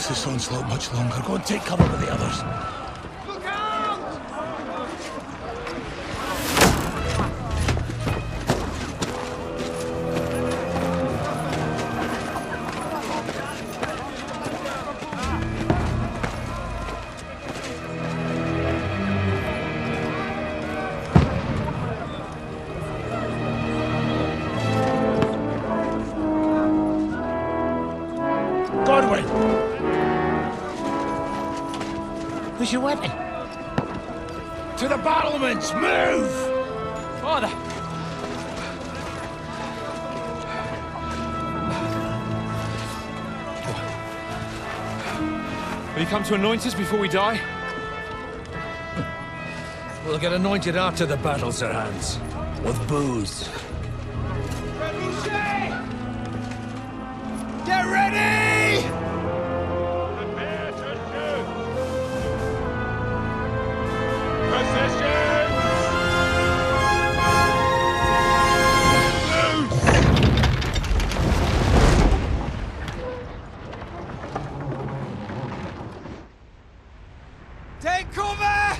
last this onslaught much longer. Go and take cover with the others. Look out! Godwin! Where's your weapon? To the battlements! Move! Father! Will you come to anoint us before we die? We'll get anointed after the battles are hands. With booze. Get ready! Prepare to shoot! Positions! Take cover!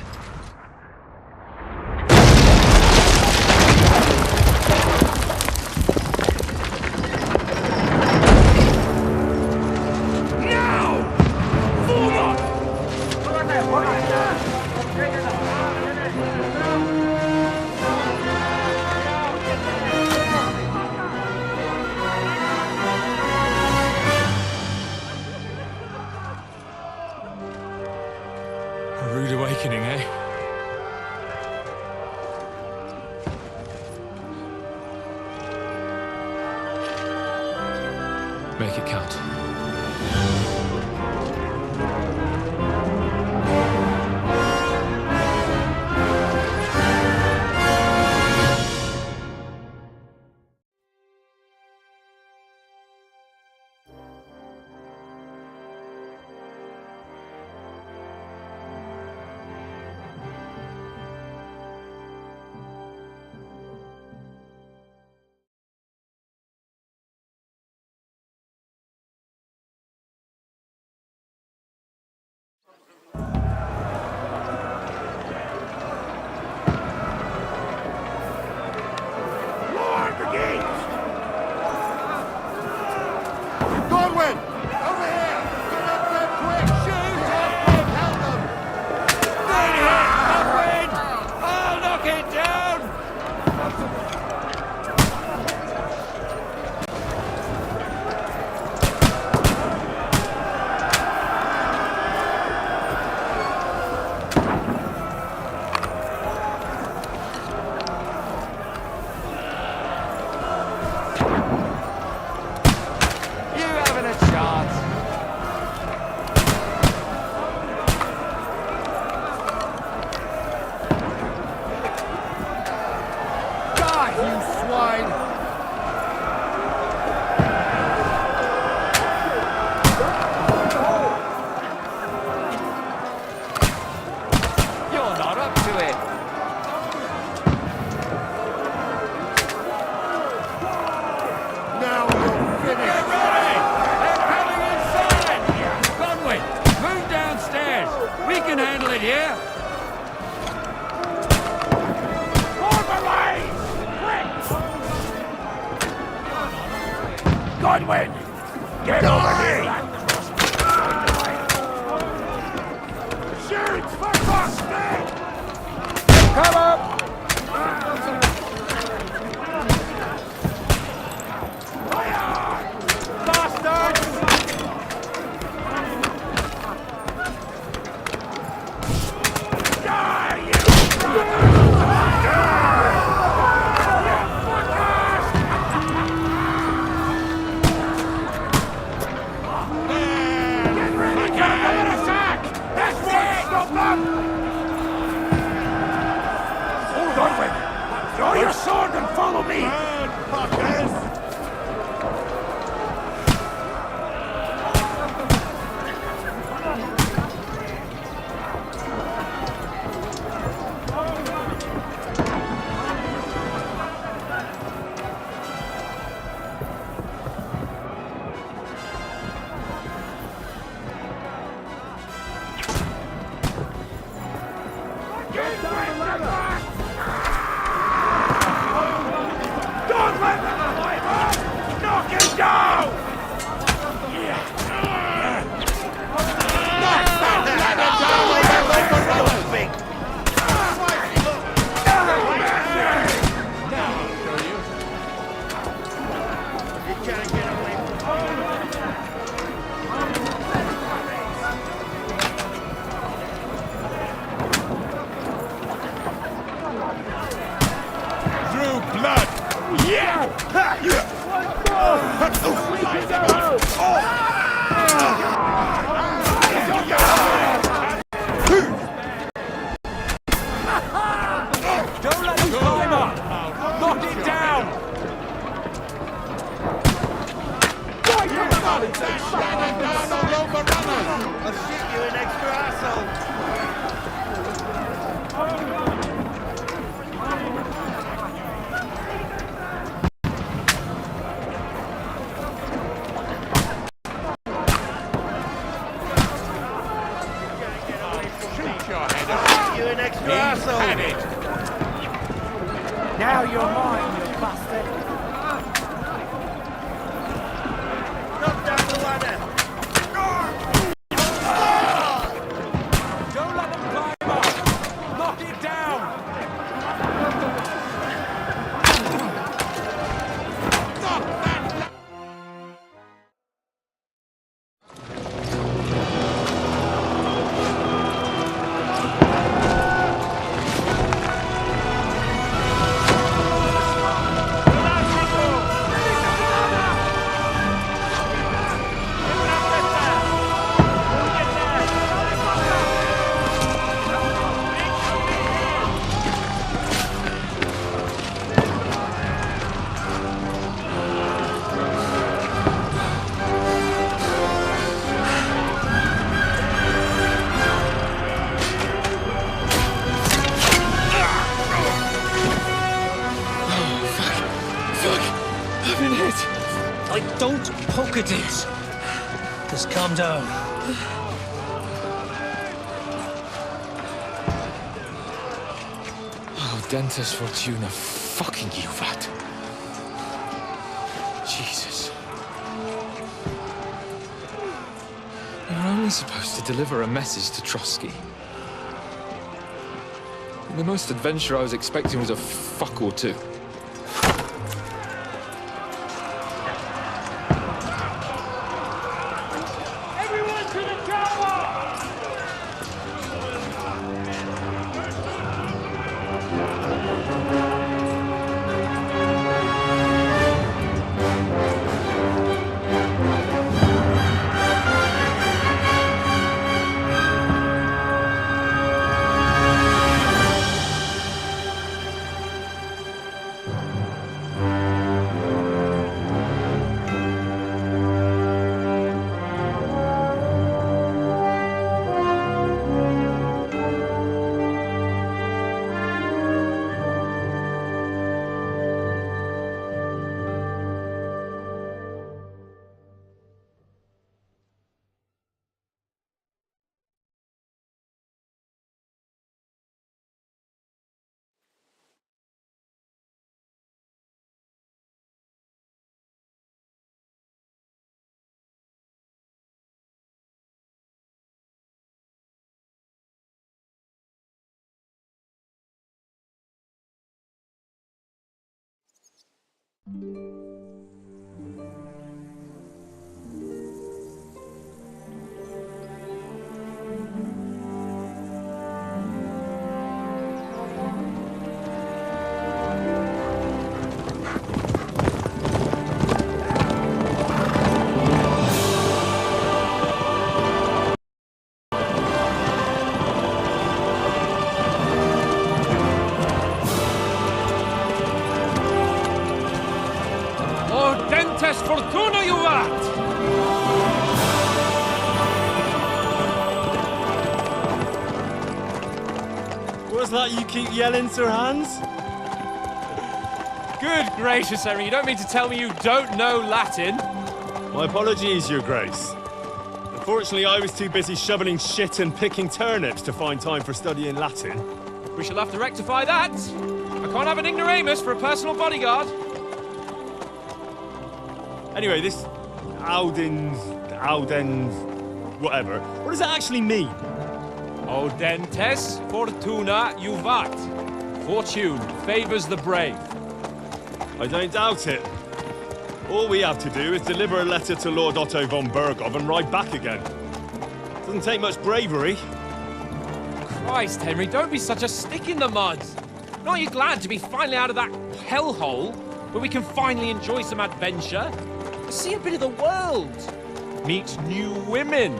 A rude awakening, eh? Make it count. Godwin! Over here! Get up there quick! Shoot! Upwind! Help them! Good hit, Upwind! I'll knock it down! You having a chance? Die, you swine! You're not up to it. Now you're finished! They're coming inside! Godwin, move downstairs! We can handle it here! Godwin! Get over here! Shoot! For fuck's sake! Come up! Bastards! Godwin! Draw your sword and follow me! Burn, fuckers! you an extra He's asshole. had it. Now you're mine, you bastard. Knock down the ladder. Don't let them climb up. Knock it down. I've been hit. Don't poke at it. Just calm down. Oh, Dentes Fortuna, fucking you, that. Jesus. You're only supposed to deliver a message to Trotsky. And the most adventure I was expecting was a fuck or two. Everyone to the tower! Oh, Dentes Fortuna, you rat! What's that you keep yelling, Sir Hans? Good gracious, Henry, you don't mean to tell me you don't know Latin? My apologies, Your Grace. Unfortunately, I was too busy shoveling shit and picking turnips to find time for studying Latin. We shall have to rectify that. I can't have an ignoramus for a personal bodyguard. Anyway, this Audens, whatever. What does that actually mean? O Dentes Fortuna Juvat. Fortune favors the brave. I don't doubt it. All we have to do is deliver a letter to Lord Otto von Bergov and ride back again. Doesn't take much bravery. Christ, Henry, don't be such a stick in the mud. Aren't you glad to be finally out of that hellhole where we can finally enjoy some adventure? See a bit of the world, meet new women,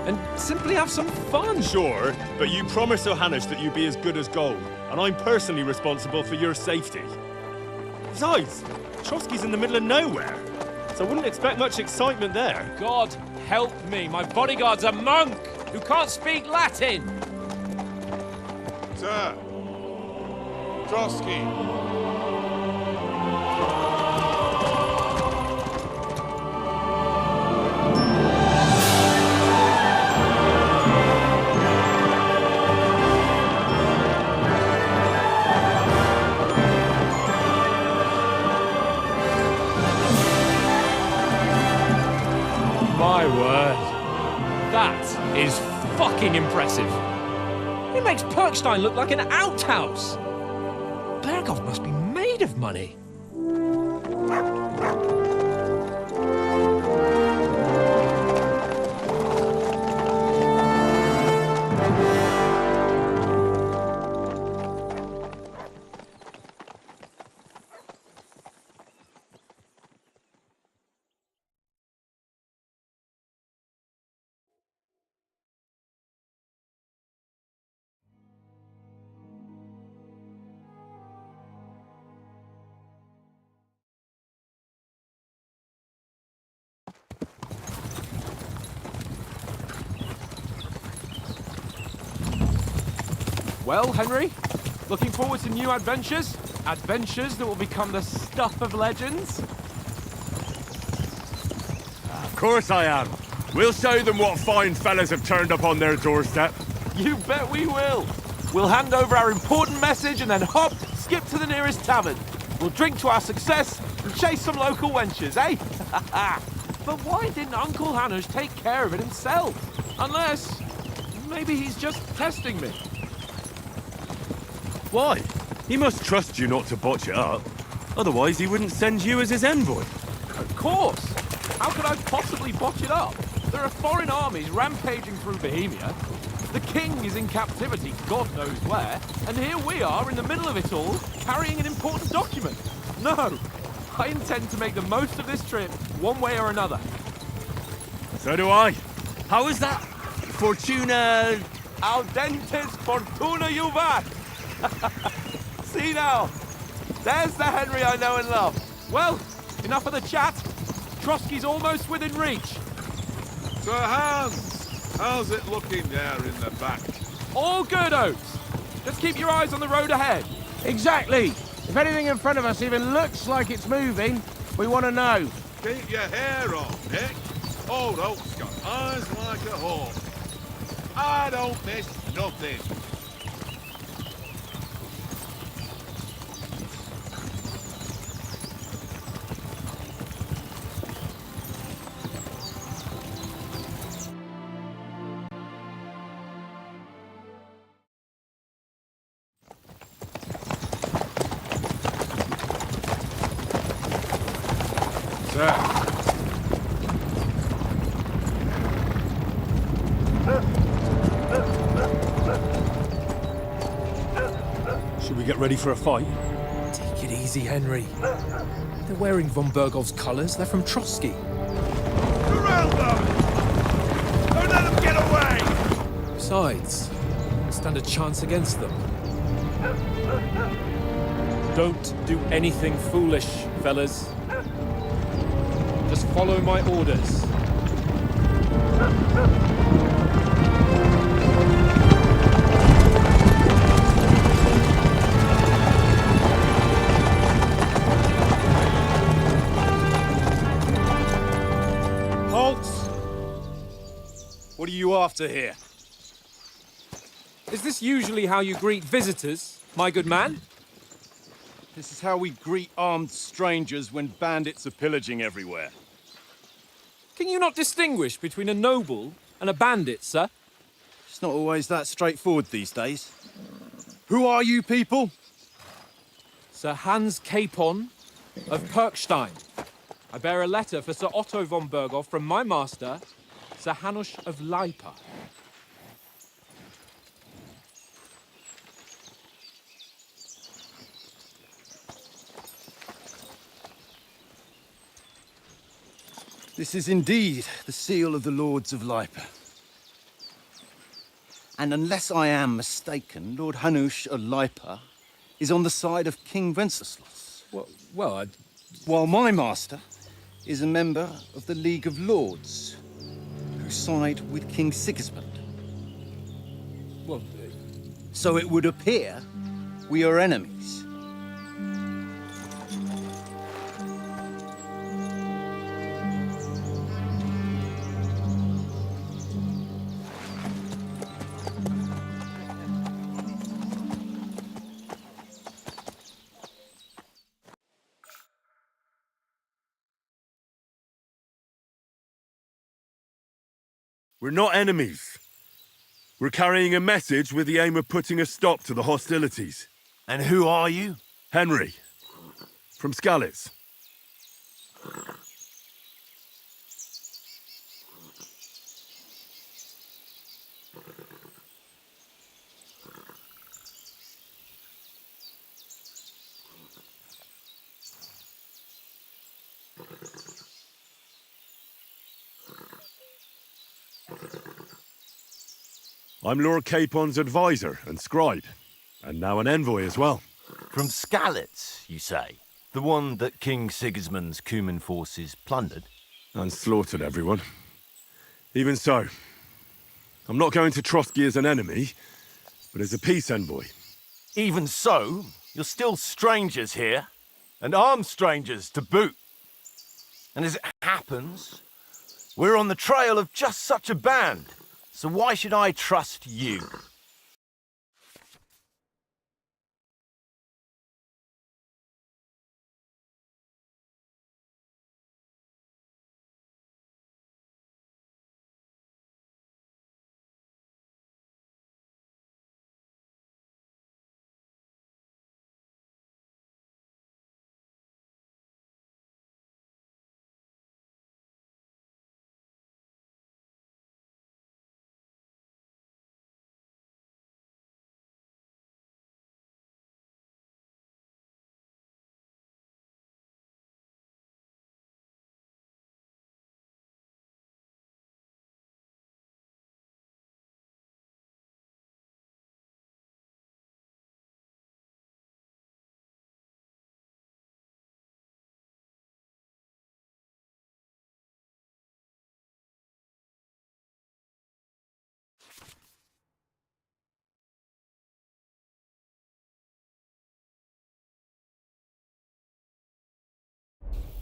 and simply have some fun. Sure, but you promised Johannes that you'd be as good as gold, and I'm personally responsible for your safety. Besides, Trotsky's in the middle of nowhere, so I wouldn't expect much excitement there. God help me, my bodyguard's a monk who can't speak Latin. Sir. Trotsky. fucking impressive. It makes Perkstein look like an outhouse. Berghoff must be made of money. Well, Henry, looking forward to new adventures? Adventures that will become the stuff of legends? Of course I am. We'll show them what fine fellas have turned up on their doorstep. You bet we will. We'll hand over our important message and then hop, skip to the nearest tavern. We'll drink to our success and chase some local wenches, eh? But why didn't Uncle Hanush take care of it himself? Unless, maybe he's just testing me. Why? He must trust you not to botch it up. Otherwise, he wouldn't send you as his envoy. Of course. How could I possibly botch it up? There are foreign armies rampaging through Bohemia. The king is in captivity, God knows where, and here we are in the middle of it all, carrying an important document. No, I intend to make the most of this trip, one way or another. So do I. How is that? Fortuna... Audentes fortuna juvat! See now, there's the Henry I know and love. Well, enough of the chat. Trotsky's almost within reach. Sir Hans, how's it looking there in the back? All good, Oates. Just keep your eyes on the road ahead. Exactly. If anything in front of us even looks like it's moving, we want to know. Keep your hair on, Nick. Old Oak's got eyes like a hawk. I don't miss nothing. Should we get ready for a fight? Take it easy, Henry. They're wearing von Bergov's colours. They're from Trotsky. Around them! Don't let them get away! Besides, we stand a chance against them. Don't do anything foolish, fellas. Just follow my orders. Halt! What are you after here? Is this usually how you greet visitors, my good man? This is how we greet armed strangers when bandits are pillaging everywhere. Can you not distinguish between a noble and a bandit, sir? It's not always that straightforward these days. Who are you people? Sir Hans Capon of Perkstein. I bear a letter for Sir Otto von Berghoff from my master, Sir Hanush of Lipa. This is indeed the seal of the Lords of Lipa. And unless I am mistaken, Lord Hanush of Lipa is on the side of King Wenceslas. Well, While my master is a member of the League of Lords, who side with King Sigismund. well, So it would appear we are enemies. We're not enemies. We're carrying a message with the aim of putting a stop to the hostilities. And who are you? Henry, from Skalitz. I'm Lord Capon's advisor and scribe, and now an envoy as well. From Skalitz, you say? The one that King Sigismund's Cuman forces plundered? And slaughtered everyone. Even so, I'm not going to Trotsky as an enemy, but as a peace envoy. Even so, you're still strangers here, and armed strangers to boot. And as it happens, we're on the trail of just such a band, so why should I trust you?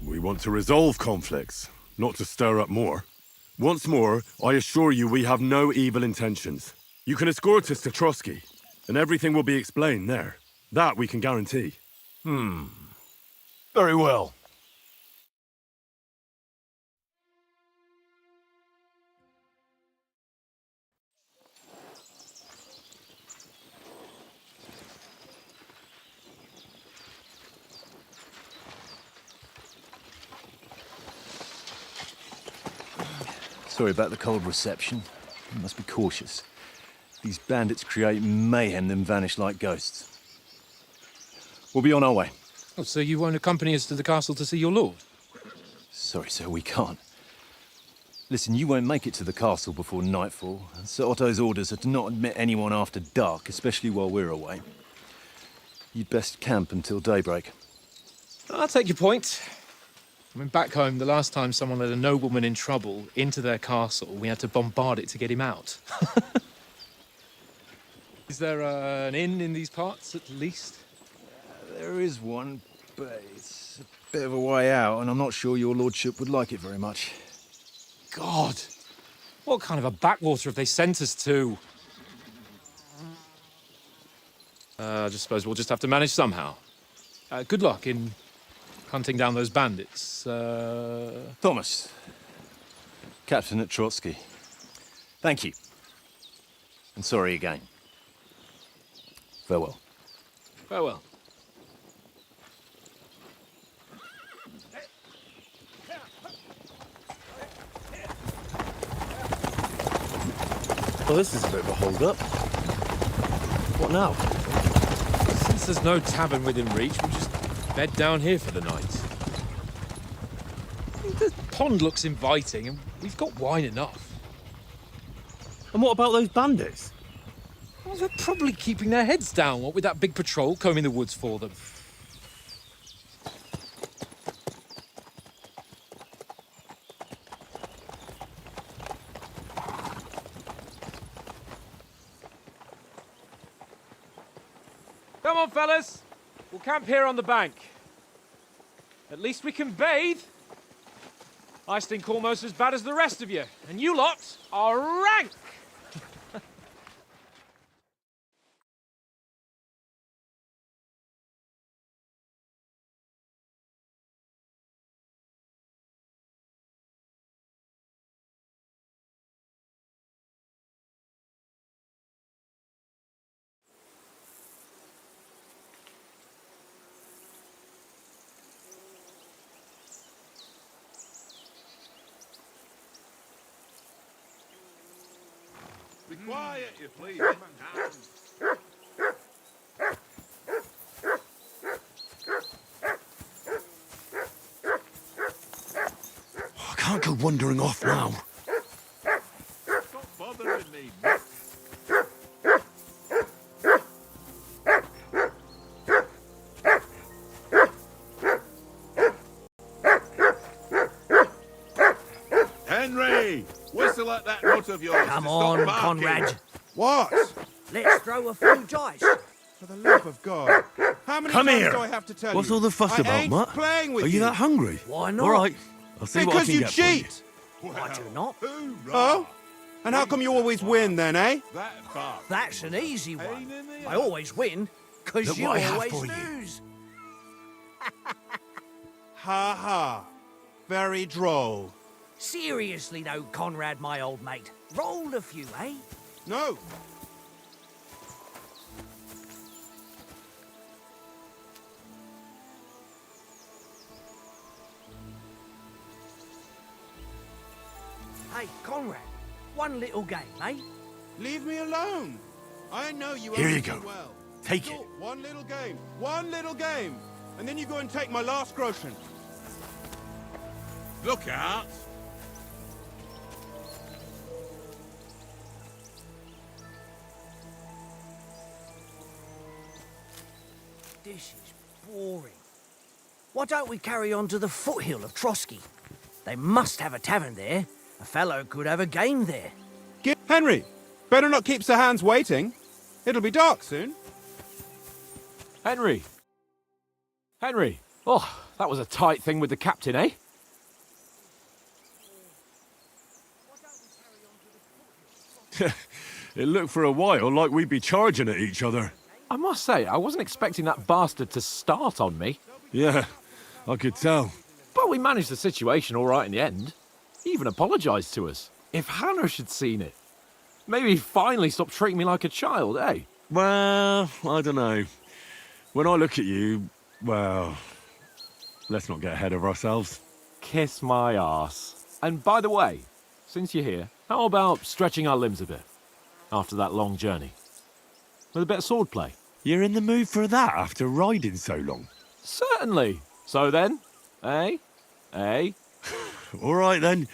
We want to resolve conflicts, not to stir up more. Once more, I assure you we have no evil intentions. You can escort us to Trotsky, and everything will be explained there. That we can guarantee. Very well. Sorry about the cold reception. You must be cautious. These bandits create mayhem, then vanish like ghosts. We'll be on our way. Oh, so you won't accompany us to the castle to see your lord? Sorry, sir, we can't. Listen, you won't make it to the castle before nightfall. Sir Otto's orders are to not admit anyone after dark, especially while we're away. You'd best camp until daybreak. I'll take your point. I mean, back home, the last time someone let a nobleman in trouble into their castle, we had to bombard it to get him out. Is there an inn in these parts, at least? There is one, but it's a bit of a way out, and I'm not sure your lordship would like it very much. God! What kind of a backwater have they sent us to? I just suppose we'll just have to manage somehow. Good luck in hunting down those bandits. Thomas, captain at Trotsky. Thank you. And sorry again. Farewell. Farewell. Well, this is a bit of a hold-up. What now? Since there's no tavern within reach, we'll just bed down here for the night. The pond looks inviting, and we've got wine enough. And what about those bandits? Well, they're probably keeping their heads down, what with that big patrol combing the woods for them. Come on, fellas. We'll camp here on the bank. At least we can bathe. I stink almost as bad as the rest of you, and you lot are rank! Quiet, you please. I can't go wandering off now. Stop bothering me. Henry! Whistle at that nut of yours. Come to stop on, barking. Conrad. What? Let's throw a few dice. For the love of God. How many Come times here. do I have to tell What's you? all the fuss I about, ain't Mutt? playing with Are you that hungry? Why not? All right, I'll see what I Because can you get for you. cheat. I do not. Hoorah. Oh? And how come you always win then, eh? That far. That's an easy one. Pain in the I always win, because Look you what I have always for you. lose. Ha ha. Very droll. Seriously though, Conrad, my old mate. Roll a few, eh? No. Hey, Conrad, one little game, eh? Leave me alone. I know you Here only you too go. well. Take Sure, it. one little game. And then you go and take my last groschen. Look out. This is boring. Why don't we carry on to the foothill of Trotsky? They must have a tavern there. A fellow could have a game there. Henry, better not keep Sir Hans waiting. It'll be dark soon. Henry! Henry! Oh, that was a tight thing with the captain, eh? It looked for a while like we'd be charging at each other. I must say, I wasn't expecting that bastard to start on me. Yeah, I could tell. But we managed the situation all right in the end. He even apologised to us. If Hannah had seen it. Maybe he'd finally stop treating me like a child, eh? Well, I don't know. When I look at you, well, let's not get ahead of ourselves. Kiss my arse. And by the way, since you're here, how about stretching our limbs a bit? After that long journey. With a bit of swordplay. You're in the mood for that after riding so long? Certainly. So then, eh? Eh? All right then.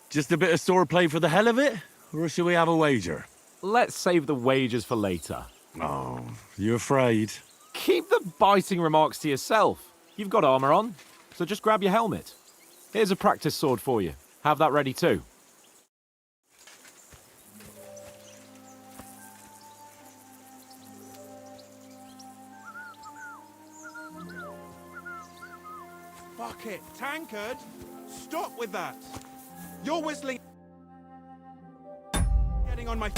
Just a bit of swordplay for the hell of it? Or shall we have a wager? Let's save the wagers for later. Oh, you afraid? Keep the biting remarks to yourself. You've got armour on, so just grab your helmet. Here's a practice sword for you. Have that ready too. Bucket, tankard, stop with that. You're whistling. Getting on my.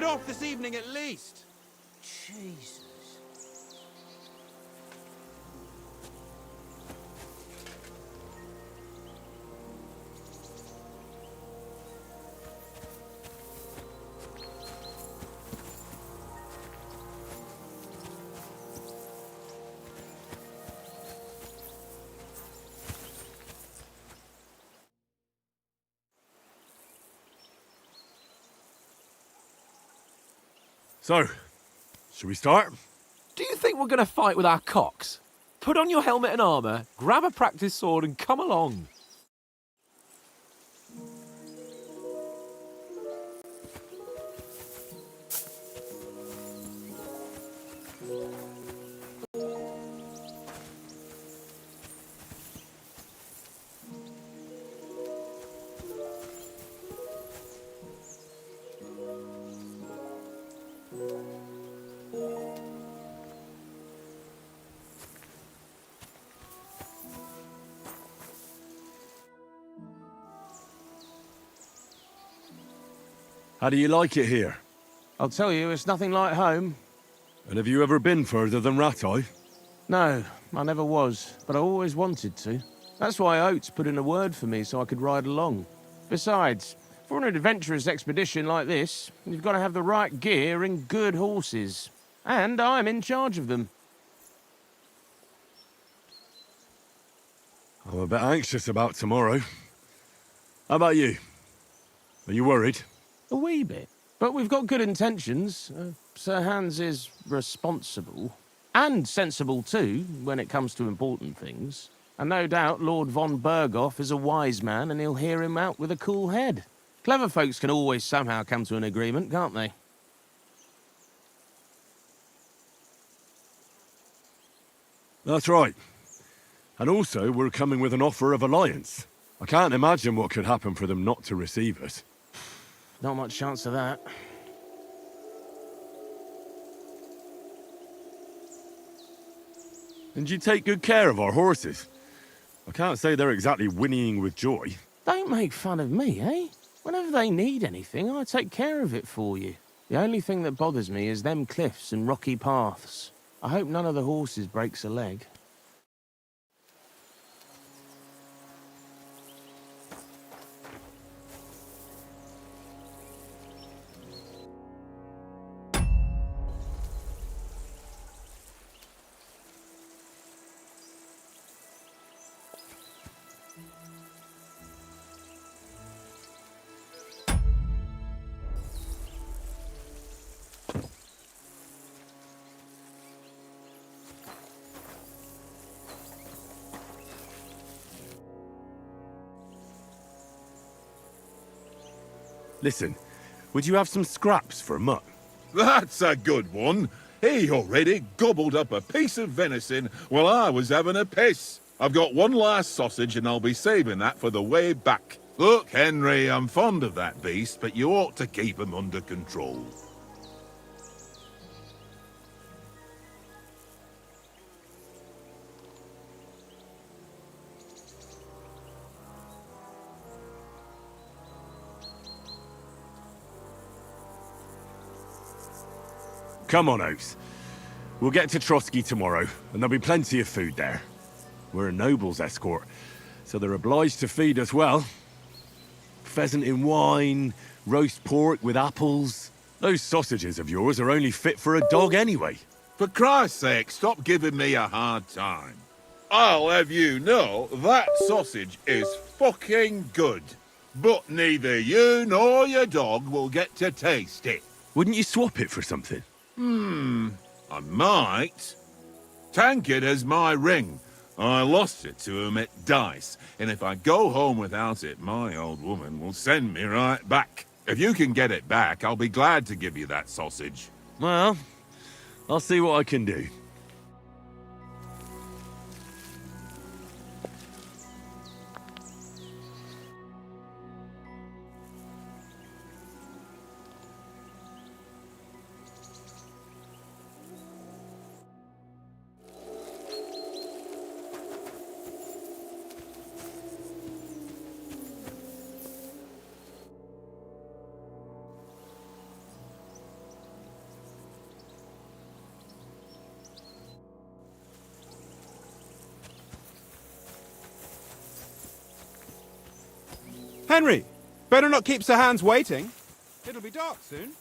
off this evening at least. Jesus. So, should we start? Do you think we're going to fight with our cocks? Put on your helmet and armour, grab a practice sword and come along. How do you like it here? I'll tell you, it's nothing like home. And have you ever been further than Rattay? No, I never was, but I always wanted to. That's why Oates put in a word for me so I could ride along. Besides, for an adventurous expedition like this, you've got to have the right gear and good horses. And I'm in charge of them. I'm a bit anxious about tomorrow. How about you? Are you worried? A wee bit. But we've got good intentions. Sir Hans is responsible. And sensible too, when it comes to important things. And no doubt Lord von Berghoff is a wise man and he'll hear him out with a cool head. Clever folks can always somehow come to an agreement, can't they? That's right. And also, we're coming with an offer of alliance. I can't imagine what could happen for them not to receive us. Not much chance of that. And you take good care of our horses. I can't say they're exactly whinnying with joy. Don't make fun of me, eh? Whenever they need anything, I take care of it for you. The only thing that bothers me is them cliffs and rocky paths. I hope none of the horses breaks a leg. Listen, would you have some scraps for Mutt? That's a good one. He already gobbled up a piece of venison while I was having a piss. I've got one last sausage and I'll be saving that for the way back. Look, Henry, I'm fond of that beast, but you ought to keep him under control. Come on, Oates. We'll get to Trotsky tomorrow, and there'll be plenty of food there. We're a noble's escort, so they're obliged to feed us well. Pheasant in wine, roast pork with apples. Those sausages of yours are only fit for a dog anyway. For Christ's sake, stop giving me a hard time. I'll have you know that sausage is fucking good. But neither you nor your dog will get to taste it. Wouldn't you swap it for something? I might. Tankard has my ring. I lost it to him at dice, and if I go home without it, my old woman will send me right back. If you can get it back, I'll be glad to give you that sausage. Well, I'll see what I can do. Henry, better not keep Sir Hans waiting. It'll be dark soon.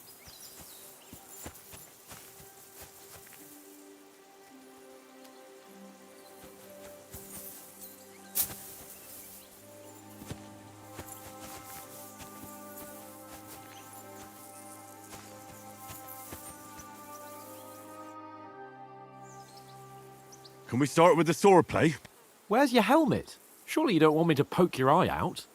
Can we start with the sword play? Where's your helmet? Surely you don't want me to poke your eye out?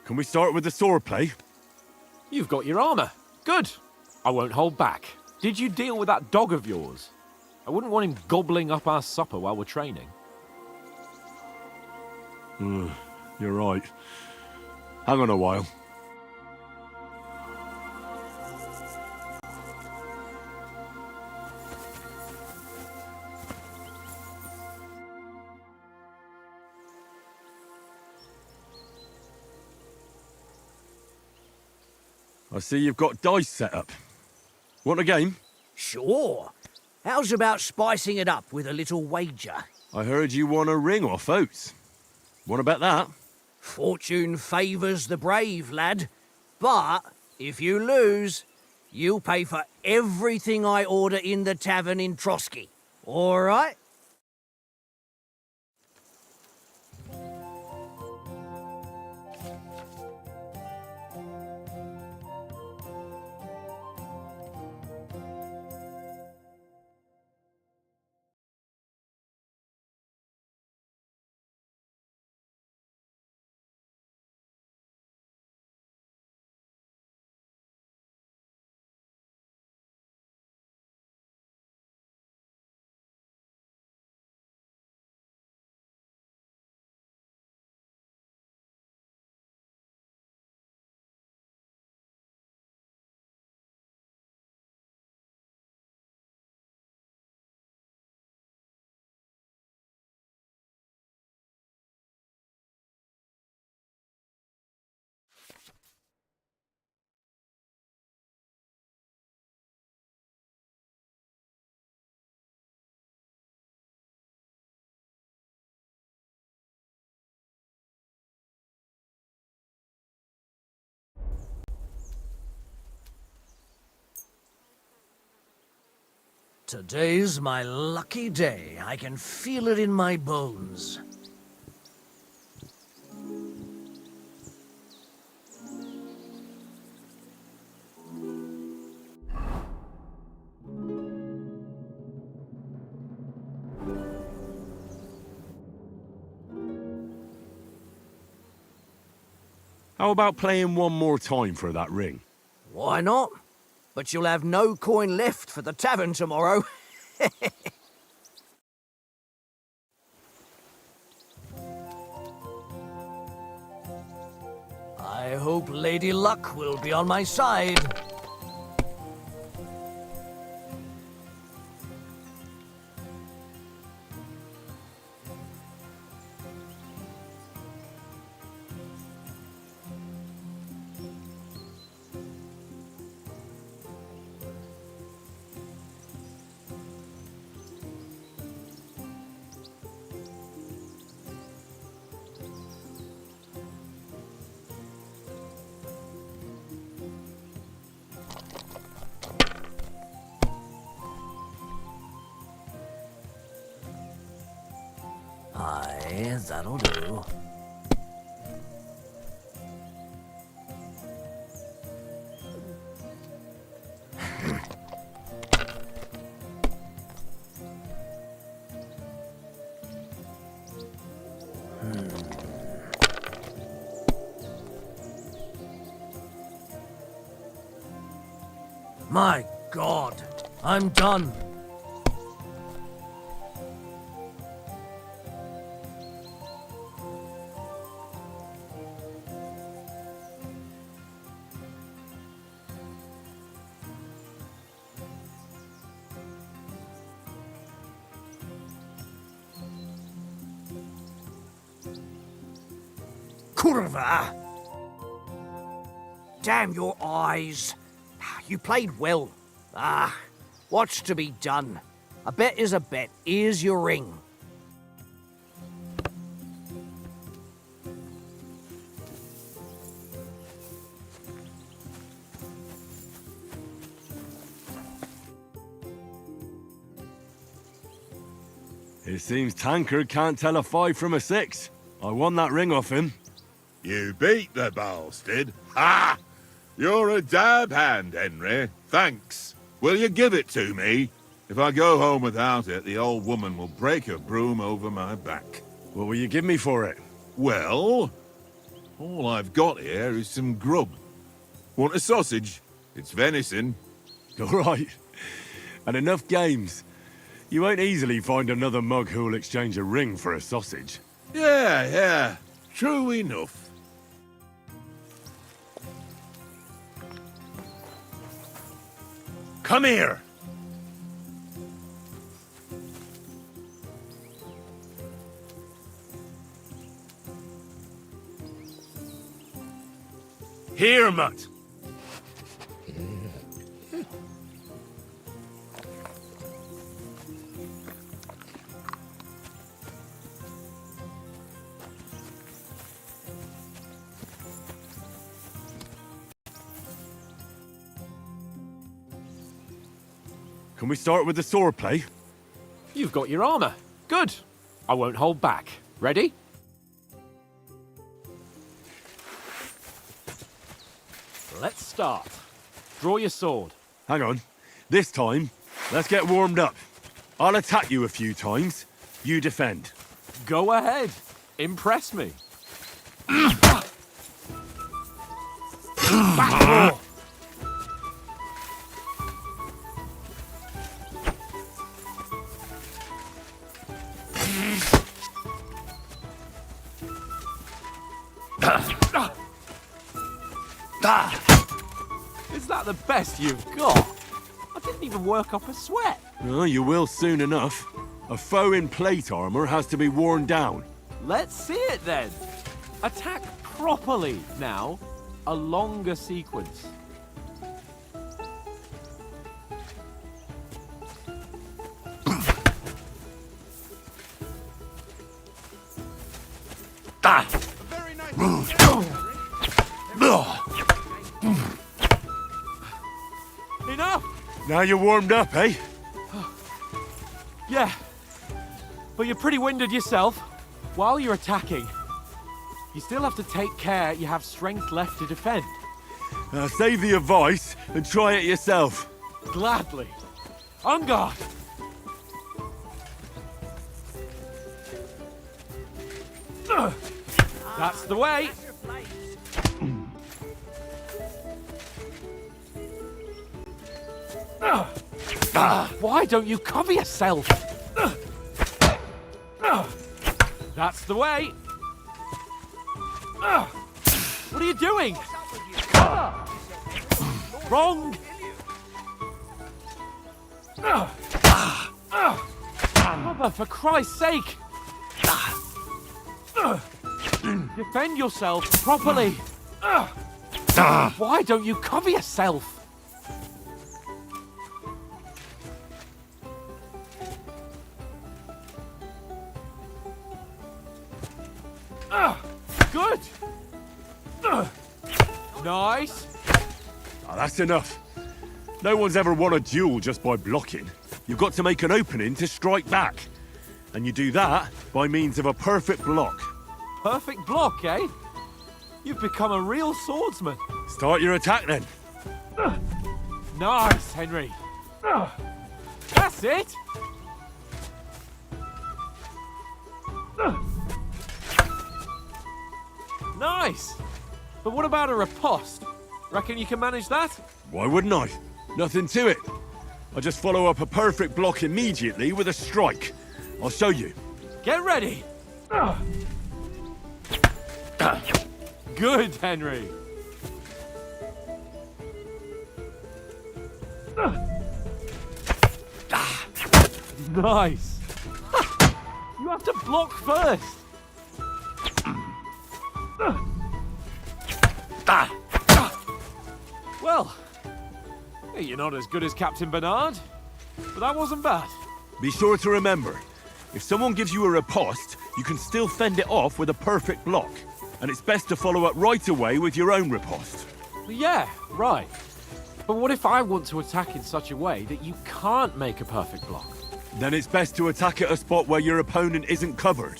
Can we start with the sword play? You've got your armor. Good. I won't hold back. Did you deal with that dog of yours? I wouldn't want him gobbling up our supper while we're training. You're right. Hang on a while. I see you've got dice set up. Want a game? Sure. How's about spicing it up with a little wager? I heard you won a ring off Oates. Want to bet that? Fortune favours the brave, lad. But if you lose, you'll pay for everything I order in the tavern in Trotsky. All right? Today's my lucky day. I can feel it in my bones. How about playing one more time for that ring? Why not? But you'll have no coin left for the tavern tomorrow. I hope Lady Luck will be on my side. Aye, that'll do. My God, I'm done. Kurva! Damn your eyes. You played well. What's to be done? A bet is a bet. Here's your ring. It seems Tankard can't tell a 5 from a 6. I won that ring off him. You beat the bastard. Ha! You're a dab hand, Henry. Thanks. Will you give it to me? If I go home without it, the old woman will break her broom over my back. What will you give me for it? Well, All I've got here is some grub. Want a sausage? It's venison. All right. And enough games. You won't easily find another mug who'll exchange a ring for a sausage. Yeah. True enough. Come here! Here, mutt! Can we start with the sword play? You've got your armor. Good. I won't hold back. Ready? Let's start. Draw your sword. Hang on. This time, let's get warmed up. I'll attack you a few times. You defend. Go ahead. Impress me. Back. Is that the best you've got? I didn't even work up a sweat. Well, you will soon enough. A foe in plate armor has to be worn down. Let's see it then. Attack properly now. A longer sequence. Enough! Now you're warmed up, eh? Yeah, but you're pretty winded yourself. While you're attacking, you still have to take care you have strength left to defend. Save the advice and try it yourself. Gladly. On guard! That's the way! Why don't you cover yourself? That's the way! What are you doing? Cover! Wrong! Cover, for Christ's sake! Defend yourself properly! Why don't you cover yourself? Good! Nice! That's enough. No one's ever won a duel just by blocking. You've got to make an opening to strike back. And you do that by means of a perfect block. Perfect block, eh? You've become a real swordsman. Start your attack then. Nice, Henry. That's it! Nice! But what about a riposte? Reckon you can manage that? Why wouldn't I? Nothing to it. I just follow up a perfect block immediately with a strike. I'll show you. Get ready! Good, Henry. Nice. You have to block first. Well, you're not as good as Captain Bernard, but that wasn't bad. Be sure to remember, if someone gives you a riposte, you can still fend it off with a perfect block. And it's best to follow up right away with your own riposte. Yeah, right. But what if I want to attack in such a way that you can't make a perfect block? Then it's best to attack at a spot where your opponent isn't covered,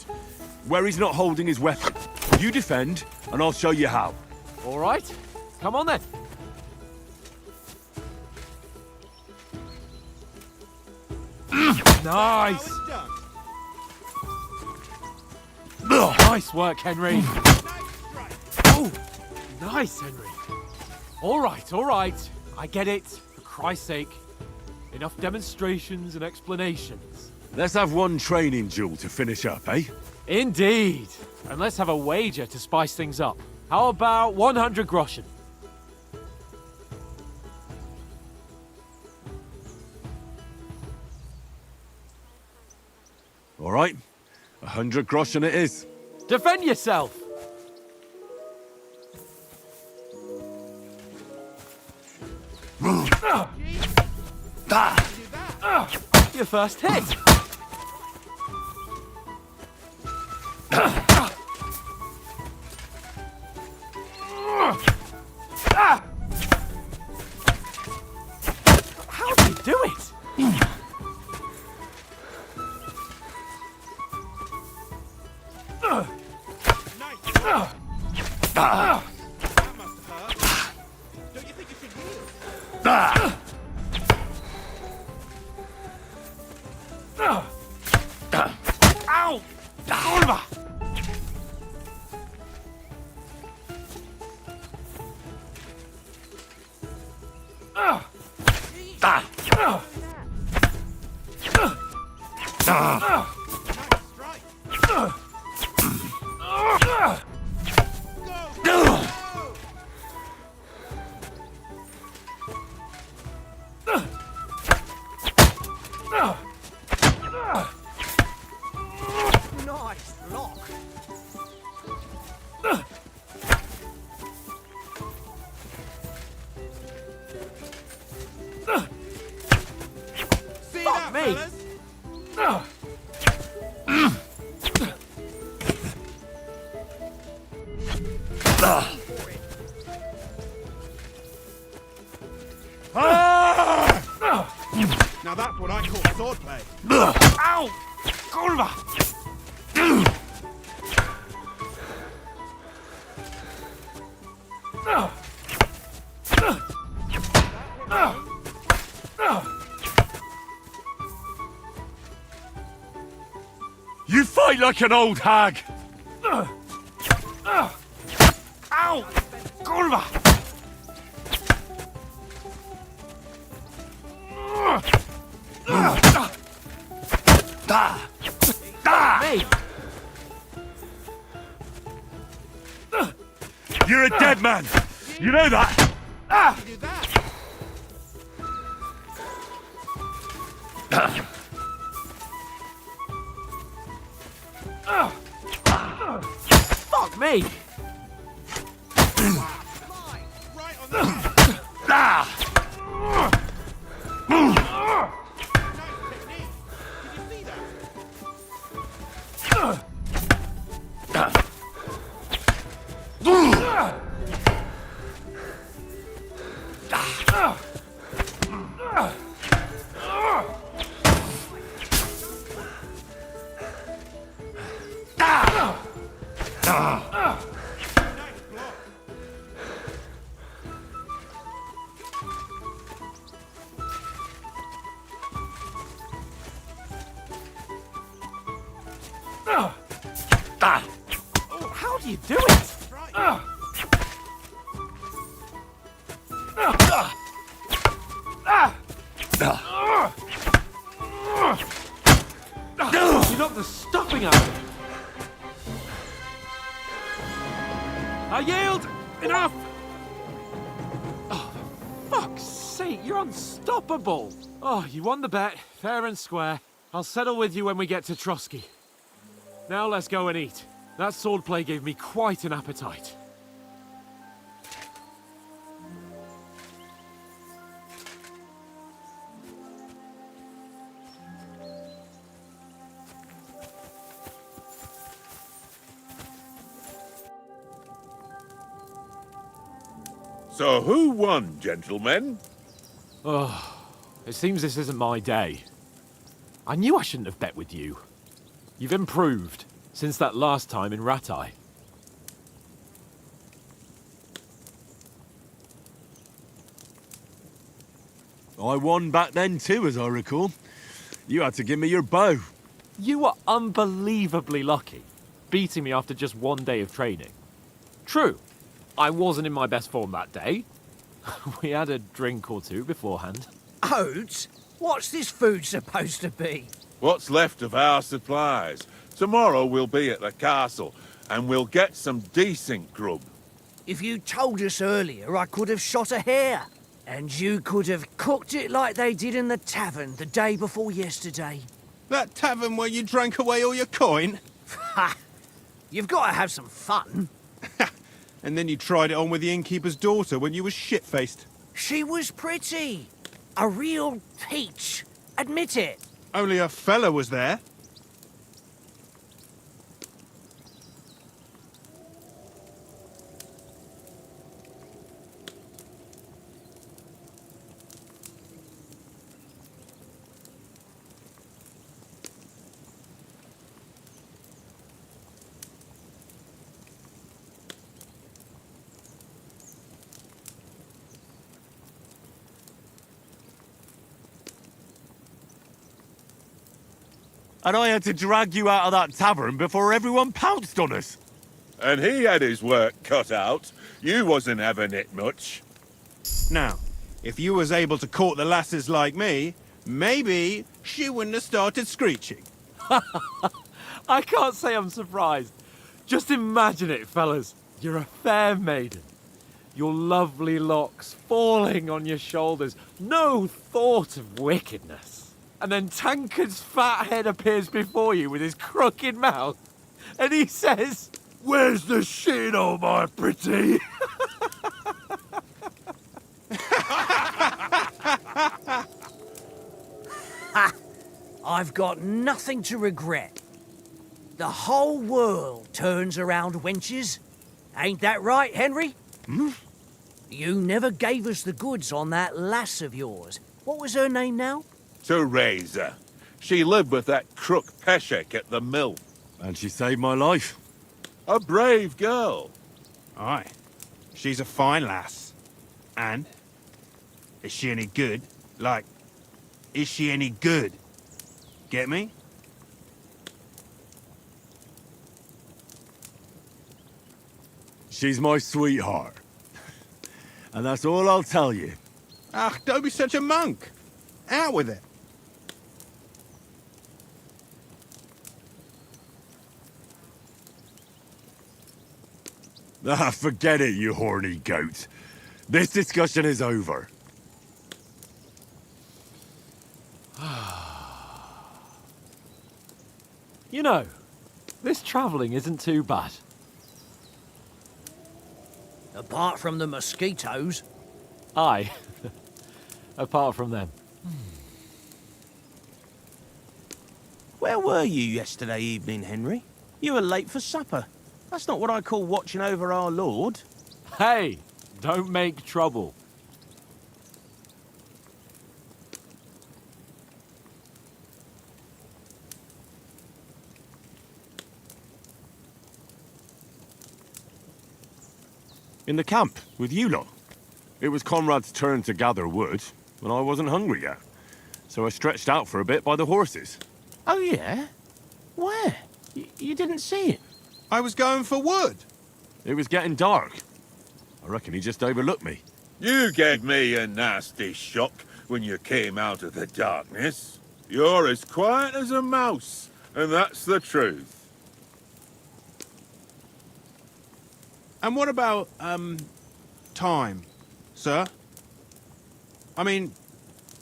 where he's not holding his weapon. You defend, and I'll show you how. All right, come on then. Nice! Nice work, Henry. Nice, Henry. All right. I get it. For Christ's sake. Enough demonstrations and explanations. Let's have one training duel to finish up, eh? Indeed. And let's have a wager to spice things up. How about 100 groschen? All right. 100 groschen it is. Defend yourself! Your first hit! How do you do it? Ow! Kurwa! Nice block. Fuck me! Now that's what I call swordplay. Ow! Kurwa! You fight like an old hag! Ow! Kurwa! Me! You're a dead man! You know that? Fuck me! How do you do it? You're not the stopping of it. I yield! Enough! Oh, for fuck's sake, you're unstoppable! Oh, you won the bet, fair and square. I'll settle with you when we get to Trotsky. Now let's go and eat. That swordplay gave me quite an appetite. So who won, gentlemen? Oh, it seems this isn't my day. I knew I shouldn't have bet with you. You've improved since that last time in Ratai. I won back then too, as I recall. You had to give me your bow. You were unbelievably lucky, beating me after just one day of training. True, I wasn't in my best form that day. We had a drink or two beforehand. Oats? What's this food supposed to be? What's left of our supplies. Tomorrow we'll be at the castle, and we'll get some decent grub. If you told us earlier, I could have shot a hare. And you could have cooked it like they did in the tavern the day before yesterday. That tavern where you drank away all your coin? Ha! You've got to have some fun. And then you tried it on with the innkeeper's daughter when you were shit-faced. She was pretty. A real peach. Admit it. Only a fella was there. And I had to drag you out of that tavern before everyone pounced on us. And he had his work cut out. You wasn't having it much. Now, if you was able to court the lasses like me, maybe she wouldn't have started screeching. I can't say I'm surprised. Just imagine it, fellas. You're a fair maiden. Your lovely locks falling on your shoulders. No thought of wickedness. And then Tankard's fat head appears before you with his crooked mouth. And he says, "Where's the shit, oh my pretty?" Ha! I've got nothing to regret. The whole world turns around wenches. Ain't that right, Henry? Hmm? You never gave us the goods on that lass of yours. What was her name now? Teresa. She lived with that crook Peshek at the mill. And she saved my life. A brave girl. Aye. She's a fine lass. And? Is she any good? Like, is she any good? Get me? She's my sweetheart. And that's all I'll tell you. Ach, don't be such a monk. Out with it. Ah, forget it, you horny goat. This discussion is over. You know, this travelling isn't too bad. Apart from the mosquitoes. Aye. Apart from them. Where were you yesterday evening, Henry? You were late for supper. That's not what I call watching over our lord. Hey, don't make trouble. In the camp, with you lot. It was Conrad's turn to gather wood, and I wasn't hungry yet. So I stretched out for a bit by the horses. Oh, yeah? Where? You didn't see him? I was going for wood. It was getting dark. I reckon he just overlooked me. You gave me a nasty shock when you came out of the darkness. You're as quiet as a mouse, and that's the truth. And what about, time, sir? I mean,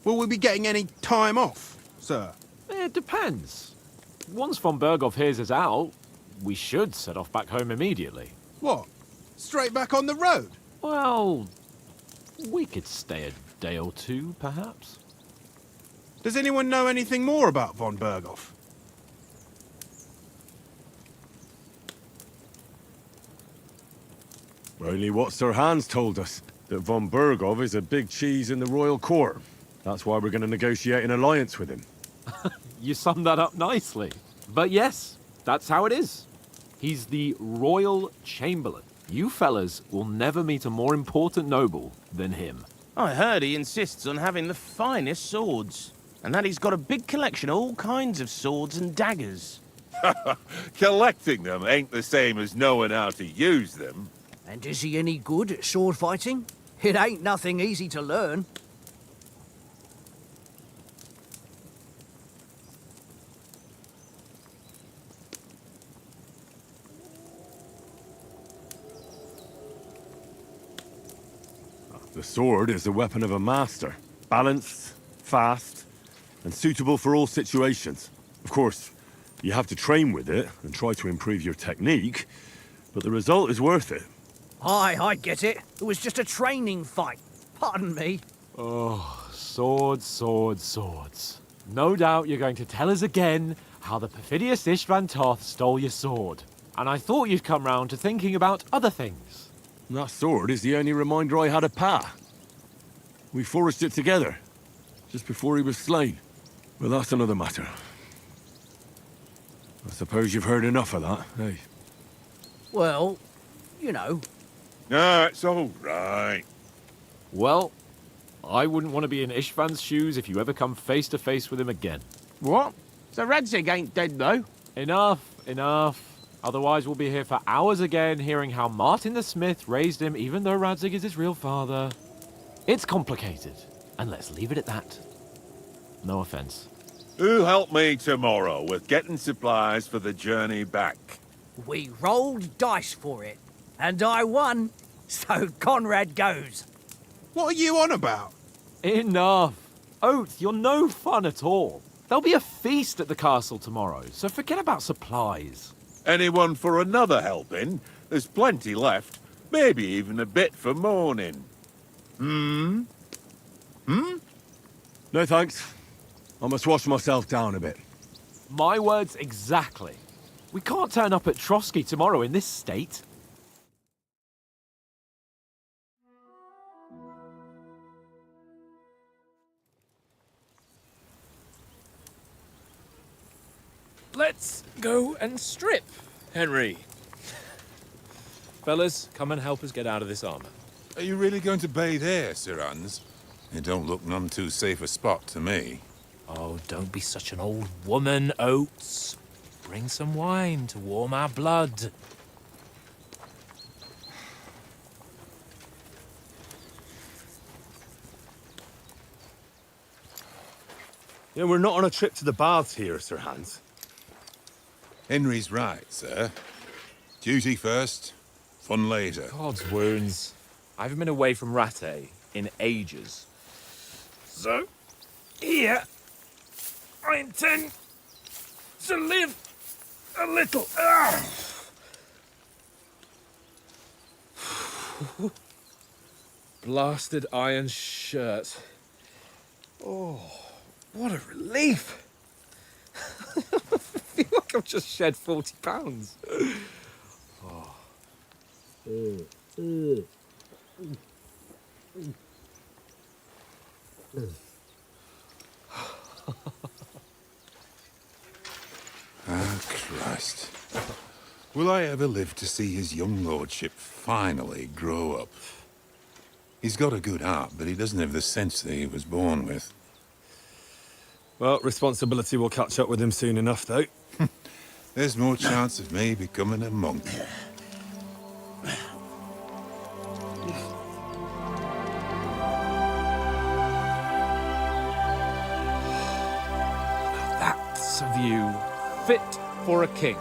will we be getting any time off, sir? It depends. Once von Berghoff hears us out, we should set off back home immediately. What? Straight back on the road? Well, we could stay a day or two, perhaps. Does anyone know anything more about von Berghoff? Only what Sir Hans told us, that von Berghoff is a big cheese in the royal court. That's why we're going to negotiate an alliance with him. You summed that up nicely. But yes, that's how it is. He's the Royal Chamberlain. You fellas will never meet a more important noble than him. I heard he insists on having the finest swords, and that he's got a big collection of all kinds of swords and daggers. Collecting them ain't the same as knowing how to use them. And is he any good at sword fighting? It ain't nothing easy to learn. The sword is the weapon of a master. Balanced, fast, and suitable for all situations. Of course, you have to train with it and try to improve your technique, but the result is worth it. Aye, I get it. It was just a training fight. Pardon me. Oh, swords, swords, swords. No doubt you're going to tell us again how the perfidious Istvan Toth stole your sword. And I thought you'd come round to thinking about other things. And that sword is the only reminder I had of Pa. We forged it together, just before he was slain. But that's another matter. I suppose you've heard enough of that, eh? Well, you know. No, it's all right. Well, I wouldn't want to be in Istvan's shoes if you ever come face to face with him again. What? So Radzig ain't dead, though? Enough, enough. Otherwise we'll be here for hours again hearing how Martin the Smith raised him even though Radzig is his real father. It's complicated, and let's leave it at that. No offense. Who'll help me tomorrow with getting supplies for the journey back? We rolled dice for it, and I won, so Conrad goes. What are you on about? Enough. Oath, you're no fun at all. There'll be a feast at the castle tomorrow, so forget about supplies. Anyone for another helping? There's plenty left. Maybe even a bit for morning. No thanks. I must wash myself down a bit. My words exactly. We can't turn up at Trotsky tomorrow in this state. Let's go and strip, Henry. Fellas, come and help us get out of this armor. Are you really going to bathe here, Sir Hans? It don't look none too safe a spot to me. Oh, don't be such an old woman, Oates. Bring some wine to warm our blood. Yeah, we're not on a trip to the baths here, Sir Hans. Henry's right, sir. Duty first, fun later. God's wounds. I haven't been away from Rattay in ages. So, here, I intend to live a little. Blasted iron shirt. Oh, what a relief. I feel like I've just shed 40 pounds. Ah, Christ. Will I ever live to see his young lordship finally grow up? He's got a good heart, but he doesn't have the sense that he was born with. Well, responsibility will catch up with him soon enough, though. There's more chance of me becoming a monk. That's a view fit for a king.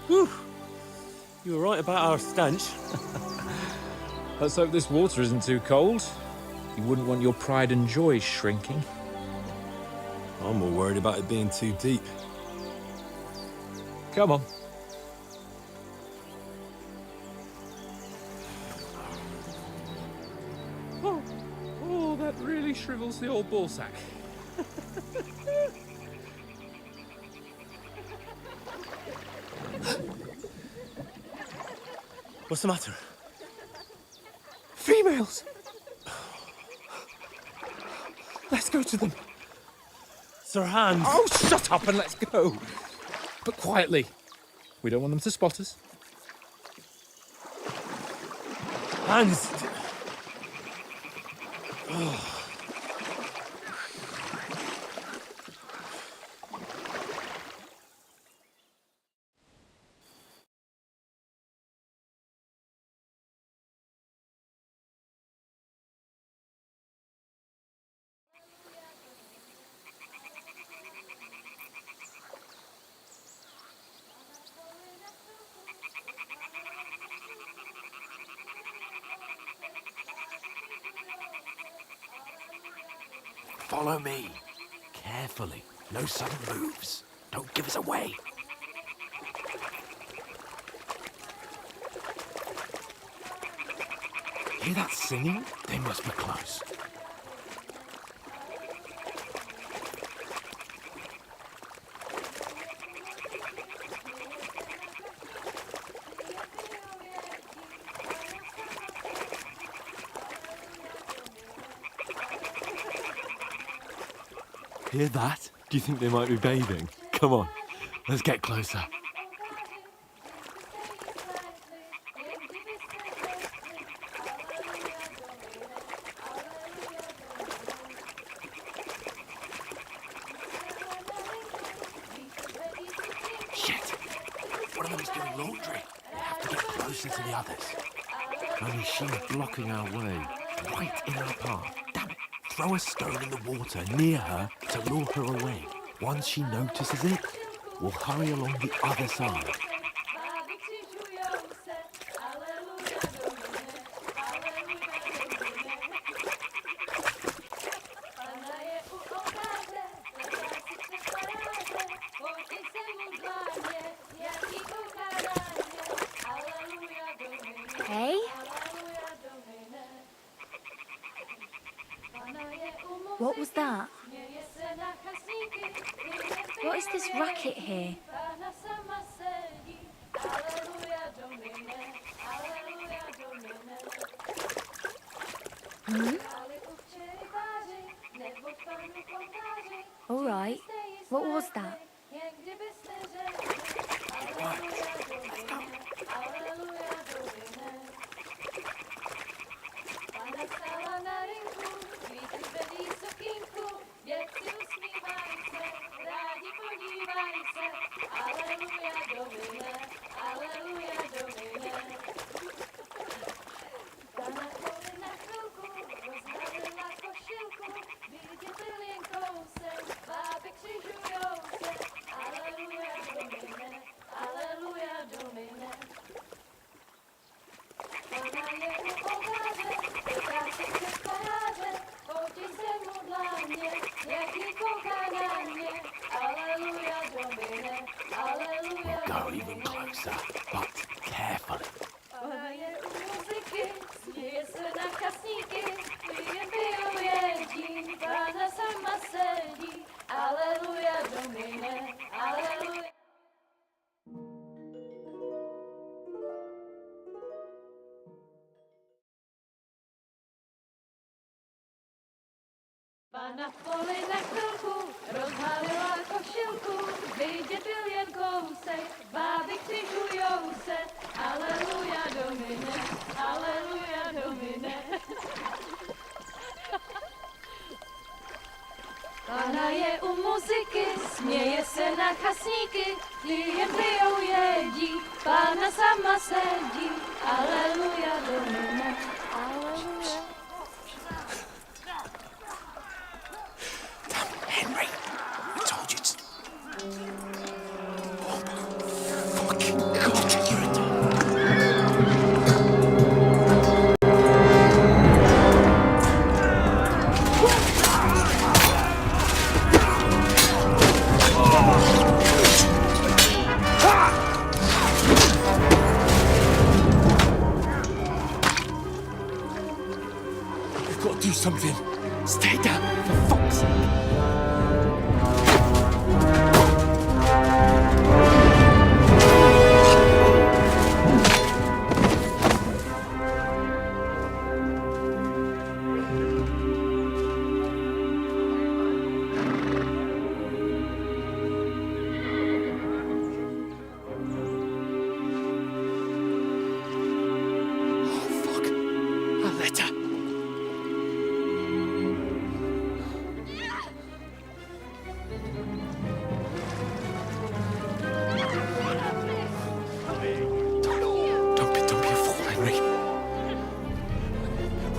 Whew. You were right about our stench. Let's hope this water isn't too cold. You wouldn't want your pride and joy shrinking. I'm more worried about it being too deep. Come on. Oh, that really shrivels the old ball sack. What's the matter? Females! Let's go to them. Sir Hans! Oh, shut up and let's go. But quietly. We don't want them to spot us. Hans! Follow me. Carefully. No sudden moves. Don't give us away. Hear that singing? They must be close. Hear that? Do you think they might be bathing? Come on, let's get closer. Shit! One of them's doing laundry. We have to get closer to the others. Only she's blocking our way, right in our path. Damn it! Throw a stone in the water near her to lure her away. Once she notices it, we'll hurry along the other side. Hey? What was that? What is this racket here? Hmm? All right. What was that? We'll go even closer, but carefully. Pana v poli na chvilku rozhalila košilku, vidět byl jen kousek, báby křižujou se, aleluja domine, aleluja domine. Pana je u muziky, směje se na chasníky, jen pijou jedí, Pana sama sedí, aleluja domine, aleluja. Henry, I told you to... Oh, fucking God, you're a dog. We've got to do something. Stay down, for fuck's sake.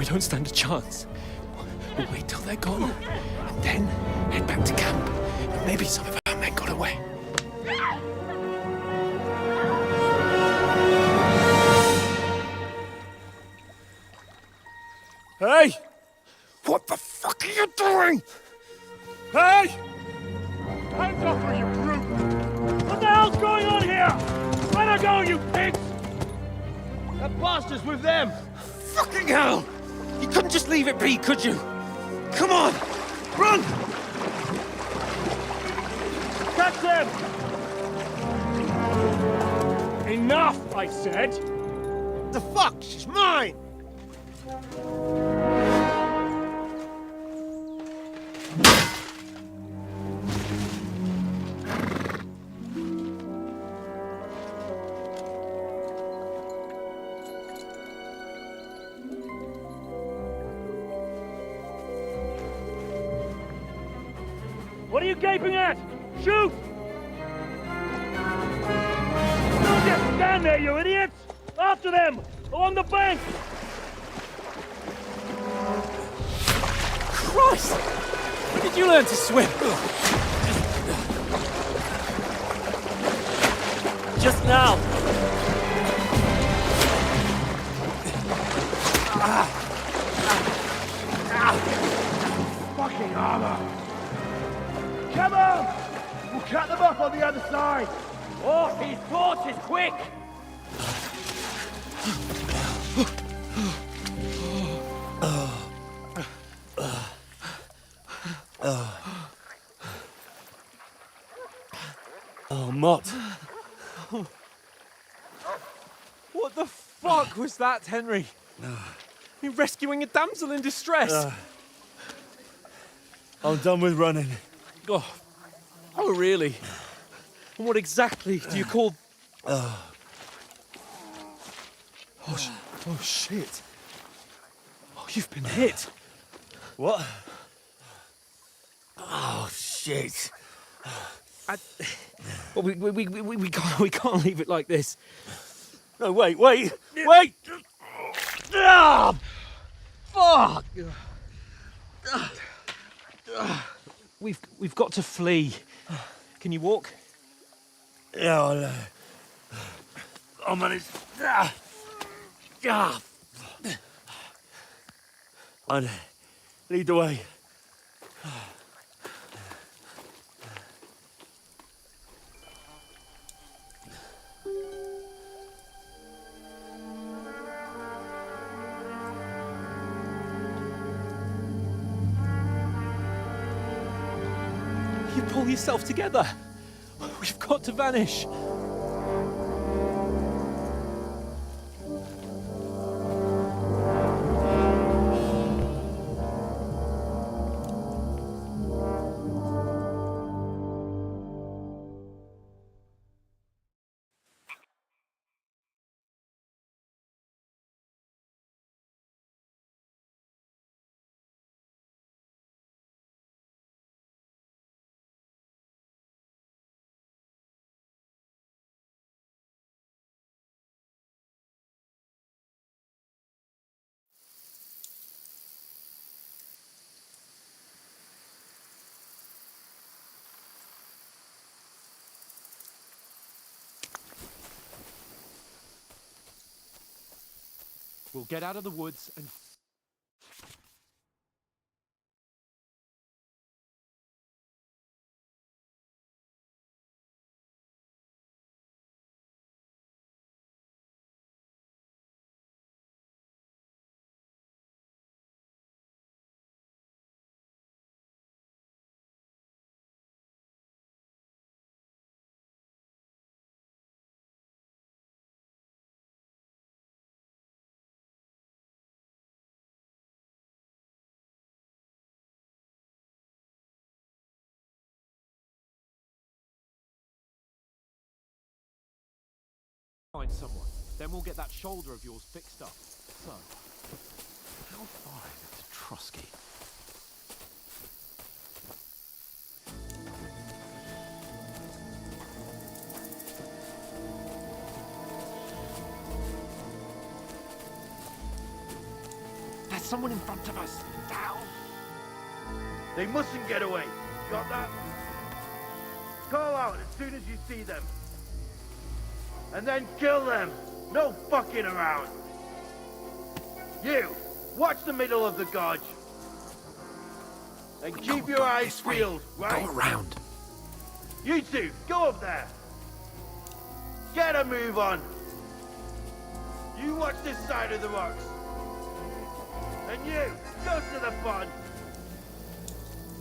Don't stand a chance. We'll wait till they're gone, and then head back to camp. And maybe some of our men got away. Hey! What the fuck are you doing? Hey! Hands off her, you brute! What the hell's going on here? Where are going, you pigs? That bastard's with them! Fucking hell! You couldn't just leave it be, could you? Come on! Run! Catch them! Enough, I said! The fuck? She's mine! What are you gaping at? Shoot! Don't just stand there, you idiots! After them! Along the bank! Christ! When did you learn to swim? Just now! Fucking armor! Come on! We'll cut them off on the other side! Oh, his torch is quick! Oh, Mott. What the fuck was that, Henry? You rescuing a damsel in distress? I'm done with running. Oh, really? And what exactly do you call... Oh, shit. Oh, you've been hit. What? Oh, shit. Well, we can't leave it like this. No, wait! Ah, fuck! We've got to flee. Can you walk? Yeah, I'll manage. I'd lead the way. You pull yourself together. We've got to vanish. We'll get out of the woods and... find someone. Then we'll get that shoulder of yours fixed up. So, how far is it to Trotsky? There's someone in front of us. Down. They mustn't get away. Got that? Call out as soon as you see them. And then kill them. No fucking around. You, watch the middle of the gorge. And keep your eyes peeled, right? Go around. You two, go up there. Get a move on. You watch this side of the rocks. And you, go to the pond.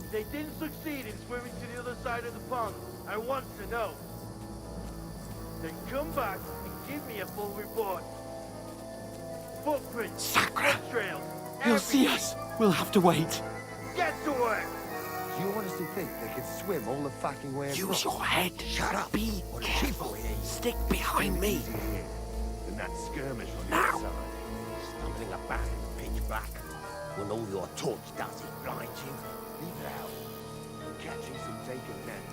If they didn't succeed in swimming to the other side of the pond, I want to know. Then come back and give me a full report. Footprints, Sacre! foot trails, He'll see us. We'll have to wait. Get to work! Do you honestly think they could swim all the fucking way across? Use your head. Shut up. Be careful. Stick behind me. And that skirmish on the Now. other side. Stumbling about in the pitch black. When all your torch does is blind you. Leave it out. We're catching some vacant men.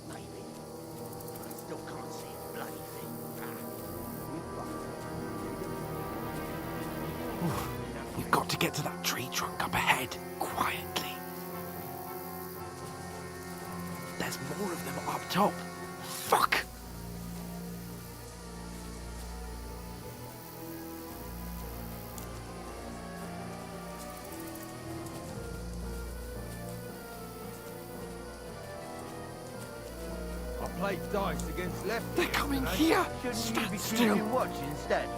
Maybe. I still can't see a bloody thing. We've got to get to that tree trunk up ahead, quietly. There's more of them up top. Fuck! I played dice against left. They're coming here! Shouldn't you Stand be still! keeping watch instead?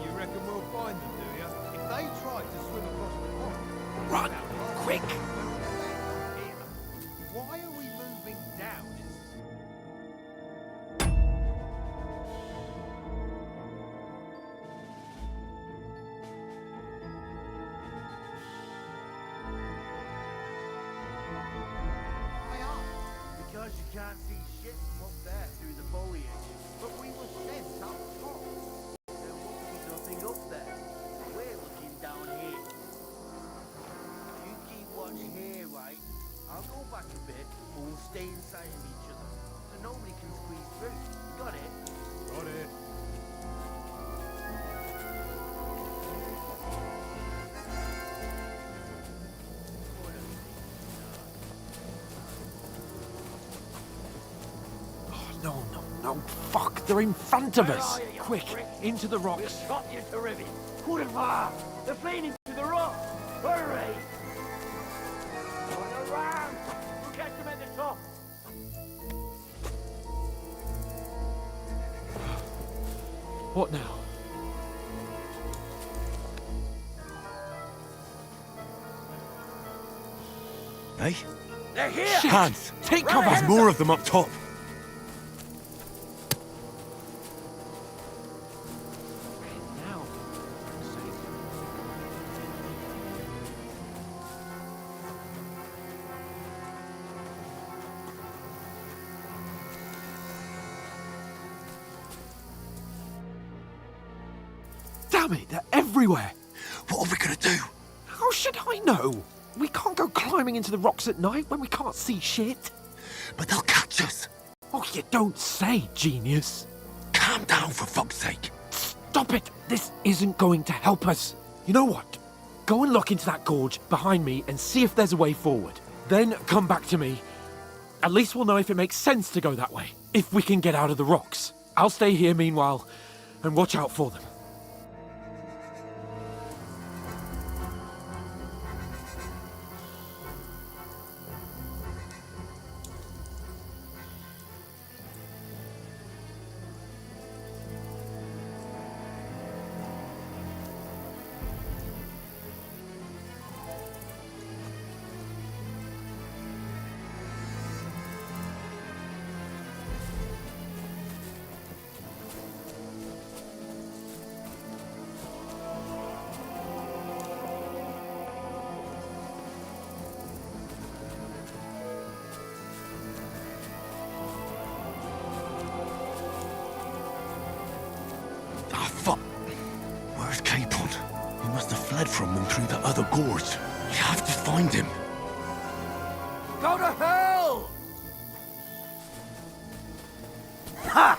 You reckon we'll find them, do you? If they tried to swim across the pond... Run! Quick! Why are we moving down? Because you can't see shit from up there through the foliage. But we were sent up top. There won't be nothing up there. We're looking down here. You keep watch here, right? I'll go back a bit, but we'll stay inside of each other. So nobody can squeeze through. Got it? Got it. No, no, no. Fuck! They're in front of us! Quick! Into the rocks! Stop you to ribbon. Kurva! They're fleeing into the rock! Hurry! Run around! We'll catch them at the top! What now? Hey? They're here! Hands! Take Run cover! ahead There's more of them up top. Now. Damn it! They're everywhere! What are we gonna do? How should I know? We can't go climbing into the rocks at night when we can't see shit. But they'll catch us. Oh, you don't say, genius. Calm down, for fuck's sake. Stop it! This isn't going to help us. You know what? Go and look into that gorge behind me and see if there's a way forward. Then come back to me. At least we'll know if it makes sense to go that way. If we can get out of the rocks. I'll stay here meanwhile and watch out for them. Ah, fuck. Where's Capon? He must have fled from them through the other gorge. We have to find him. Go to hell! Ha!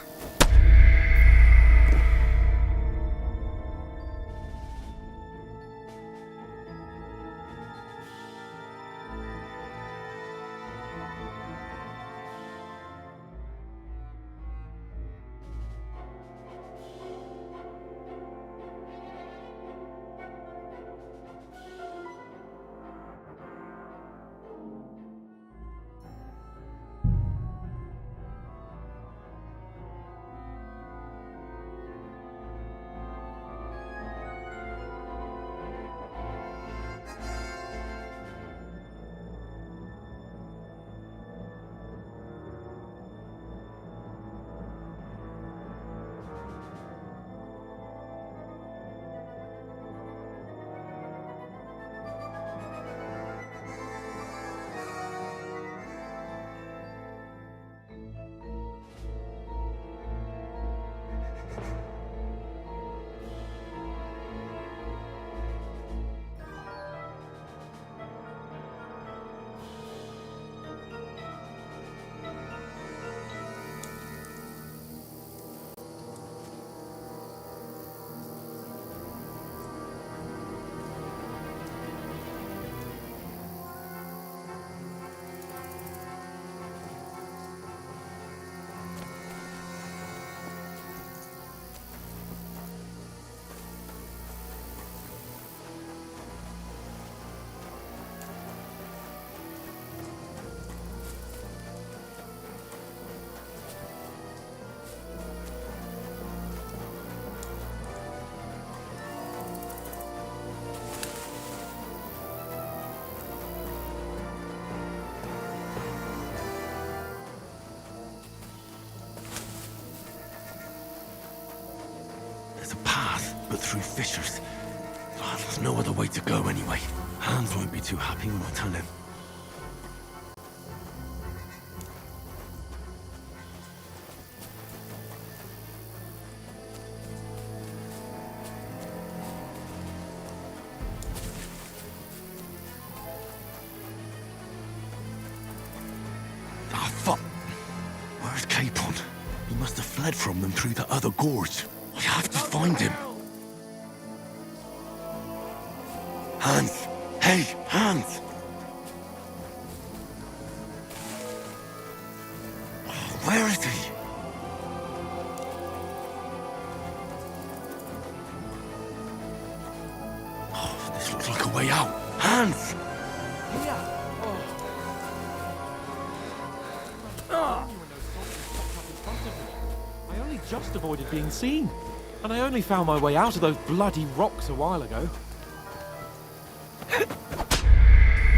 There's a path, but through fissures. Oh, there's no other way to go anyway. Hans won't be too happy when I tell him. Ah, fuck! Where's Capon? He must have fled from them through the other gorge. I have to find him. Hans! Hey, Hans! Oh, where is he? Oh, this looks like a way out. Hans! I only just avoided being seen. And I only found my way out of those bloody rocks a while ago.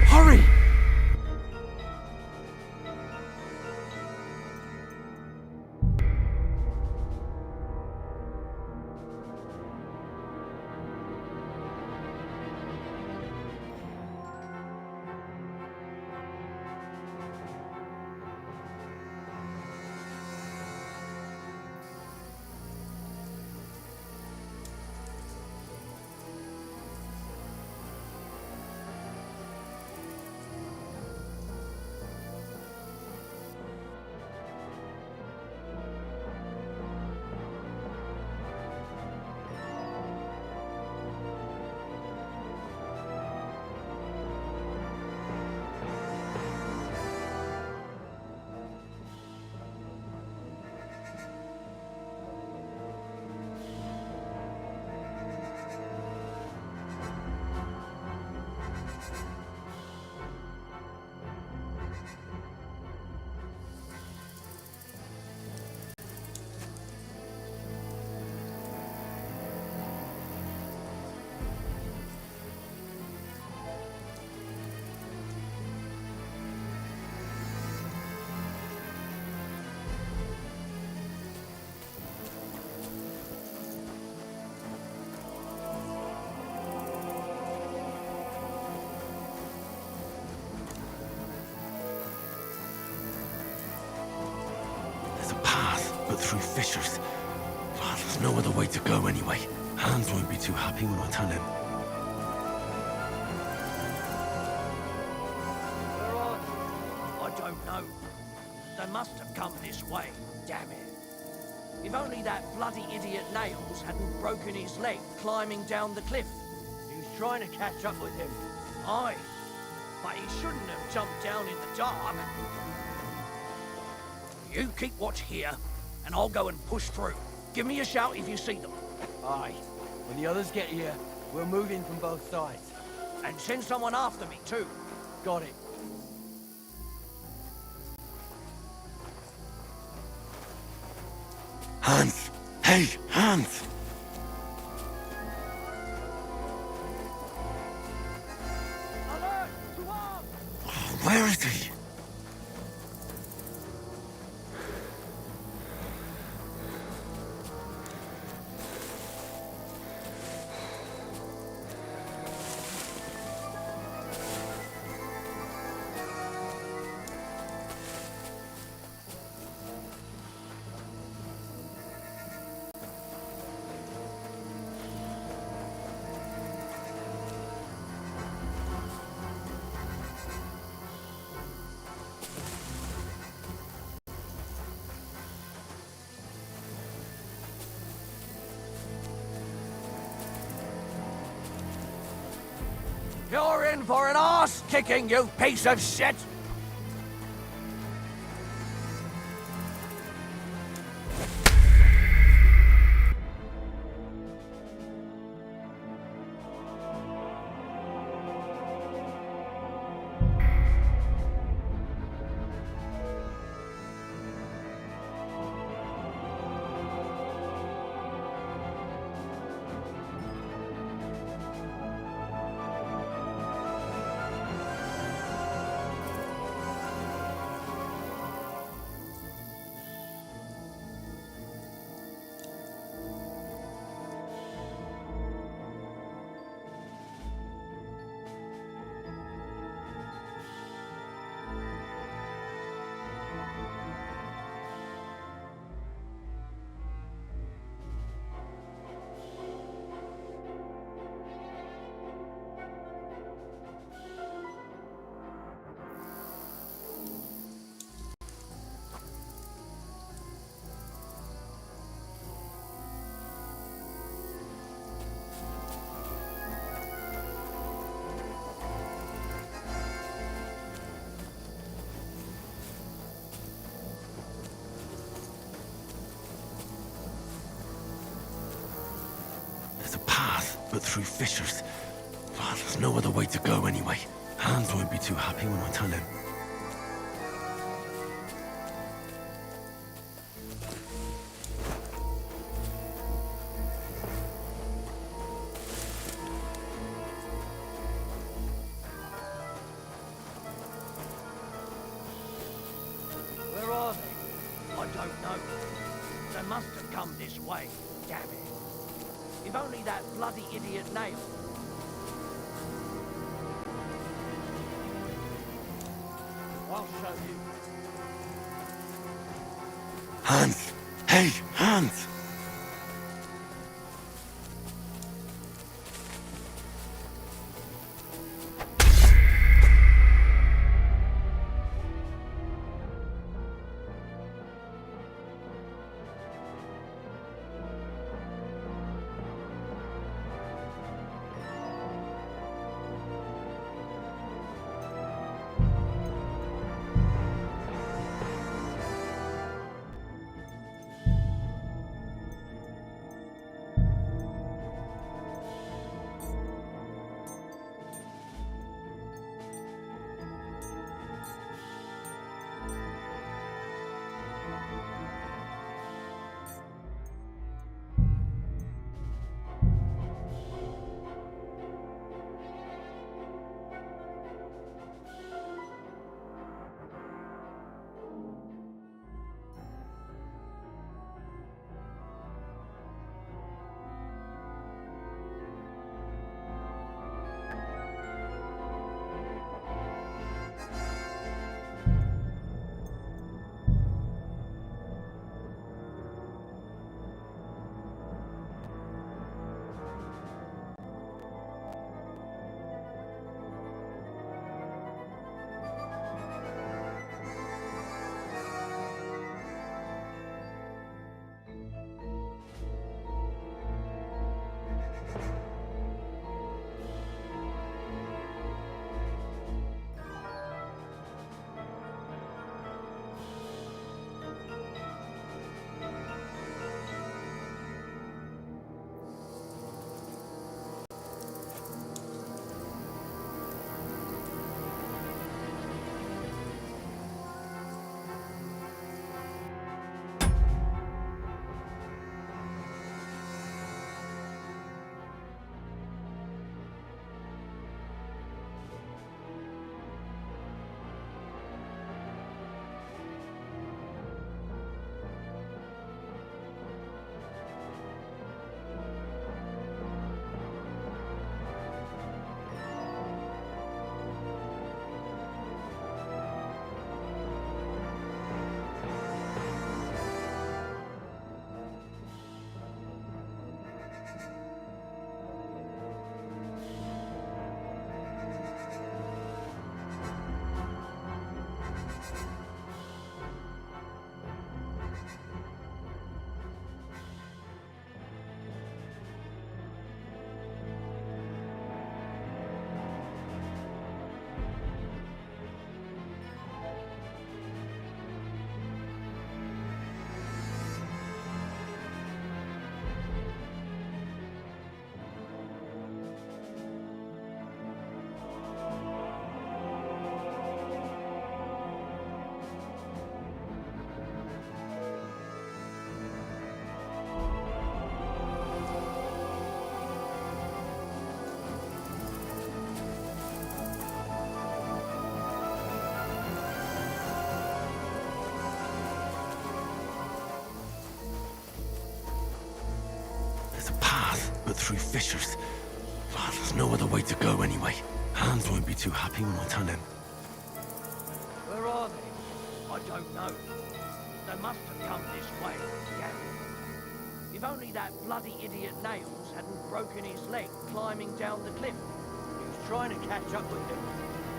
Hurry! But through fissures. Oh, there's no other way to go anyway. Hans won't be too happy when I tell him. Where are they? I don't know. They must have come this way. Damn it. If only that bloody idiot Nails hadn't broken his leg climbing down the cliff. He was trying to catch up with him. Aye. But he shouldn't have jumped down in the dark. You keep watch here, and I'll go and push through. Give me a shout if you see them. Aye. When the others get here, we'll move in from both sides. And send someone after me, too. Got it. Hans! Hey, Hans! Where is he? You're in for an arse-kicking, you piece of shit! There's a path, but through fissures. Well, there's no other way to go anyway. Hans won't be too happy when I tell him. Where are they? I don't know. They must have come this way. Damn it. If only that bloody idiot nail. I'll show you. Hans! Hey, Hans! But through fissures. Well, there's no other way to go anyway. Hans won't be too happy when I tell him. Where are they? I don't know. They must have come this way. Damn it. If only that bloody idiot Nails hadn't broken his leg climbing down the cliff. He was trying to catch up with him.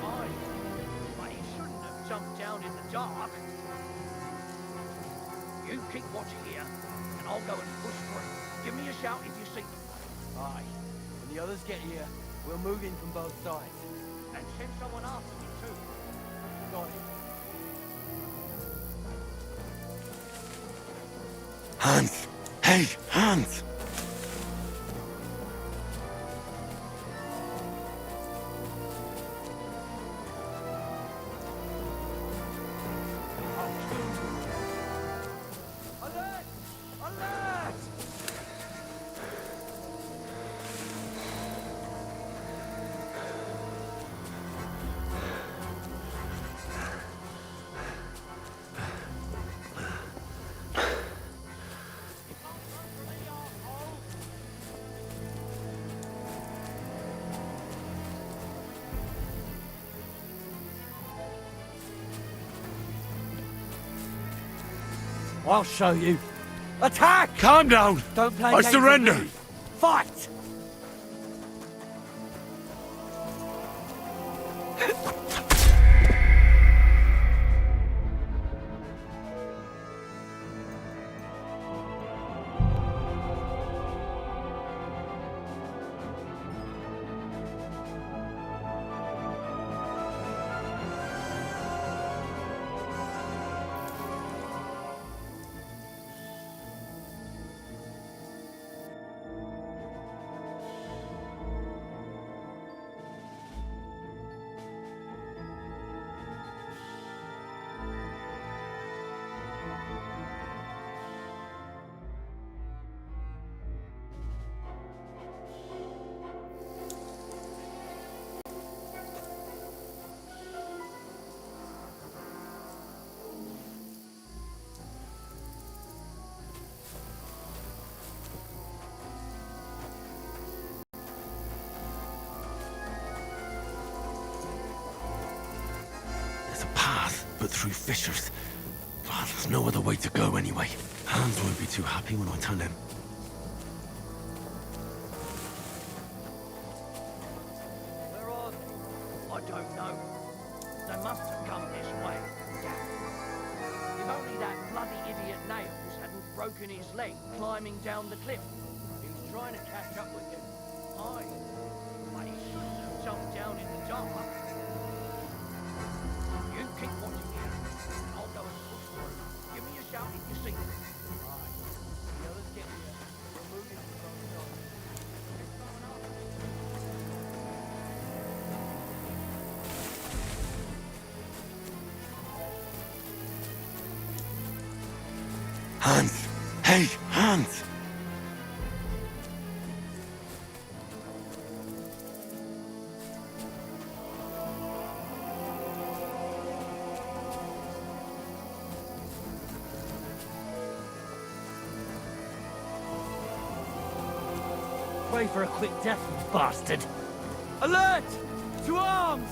Aye, but he shouldn't have jumped down in the dark. You keep watching here, and I'll go and push through. Give me a shout if you see them. Aye. When the others get here, we'll move in from both sides. And send someone after me too. Got it. Hans! Hey, Hans! I'll show you. Attack! Calm down! Don't play I games with surrender! me. Fight! There's a path, but through fissures. Well, there's no other way to go anyway. Hans won't be too happy when I tell him. Where are they? I don't know. They must have come this way. Damn it. If only that bloody idiot Nails hadn't broken his leg climbing down the cliff. He was trying to catch up with them. But he shouldn't have jumped down in the dark. You keep watching here. I'll go and push through. Give me a shout if you see them. Aye. The others get here. We're moving to the other side. It's coming up. Hans! Hey, Hans! Pray for a quick death, you bastard! Alert! To arms!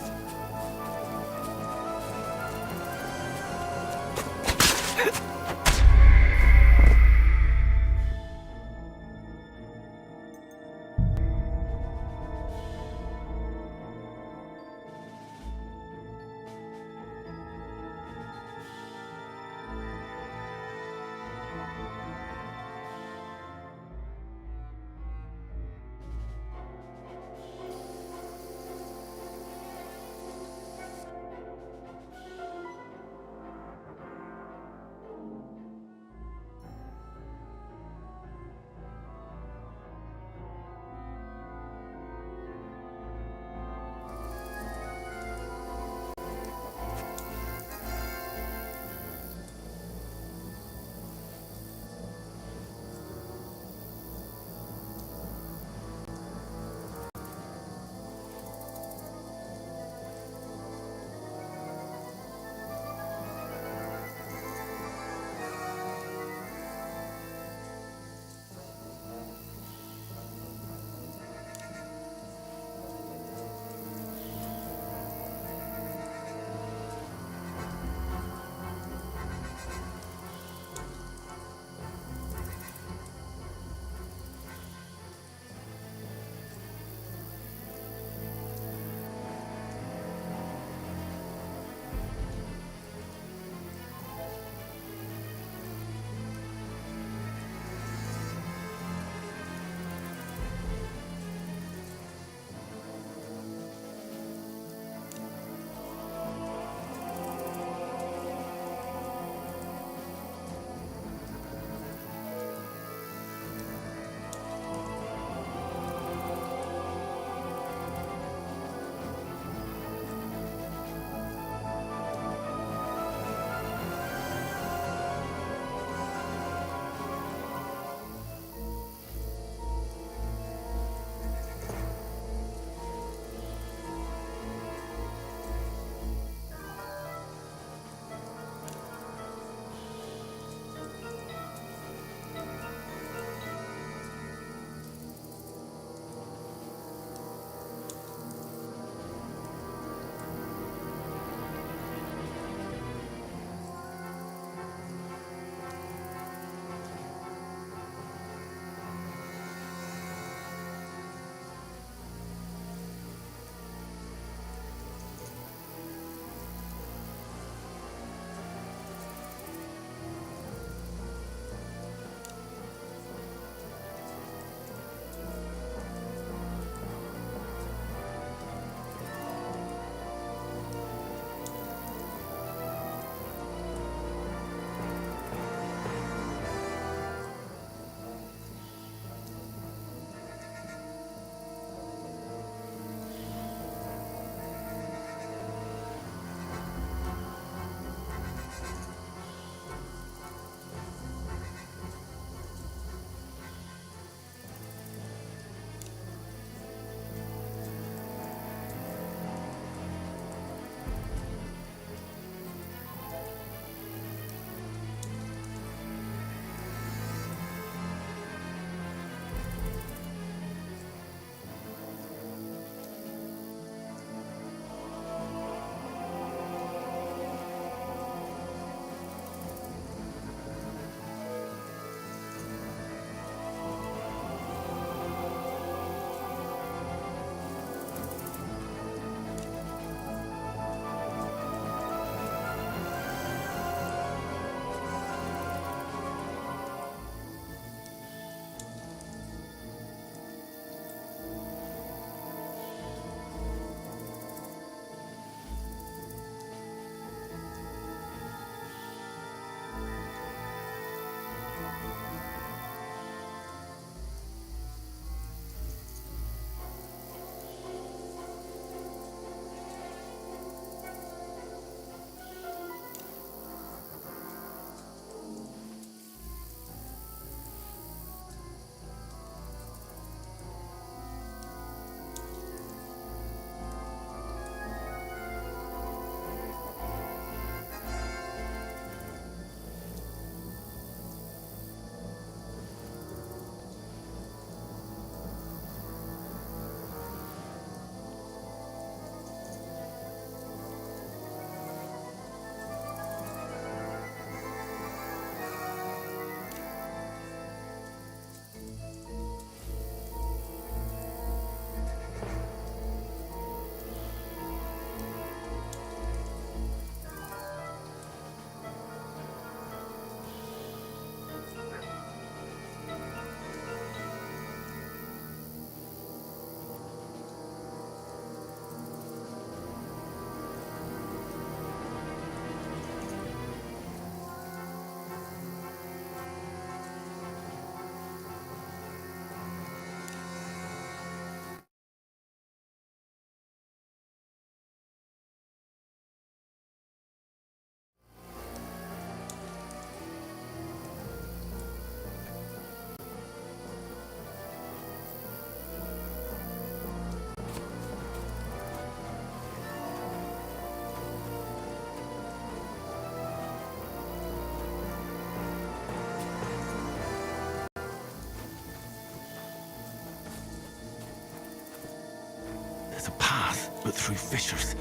There's a path, but through fissures.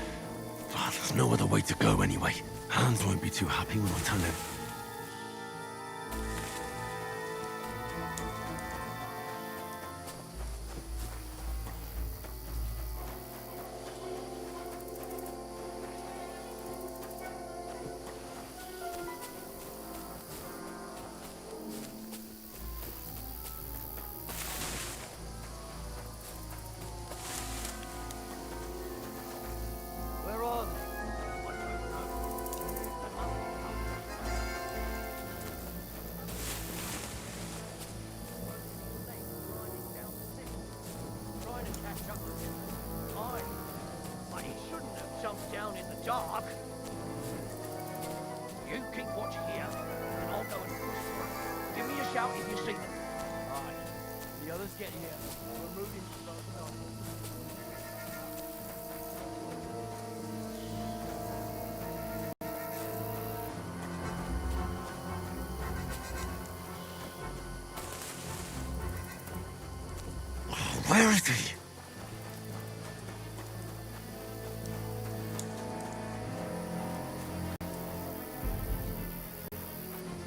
Oh, there's no other way to go anyway. Hans won't be too happy when I tell him. Where are they? Trying to catch up with him. Aye. But he shouldn't have jumped down in the dark. You keep watch here, and I'll go and push through. Give me a shout if you see them. Aye. The others get here. We're moving slow. Where is he?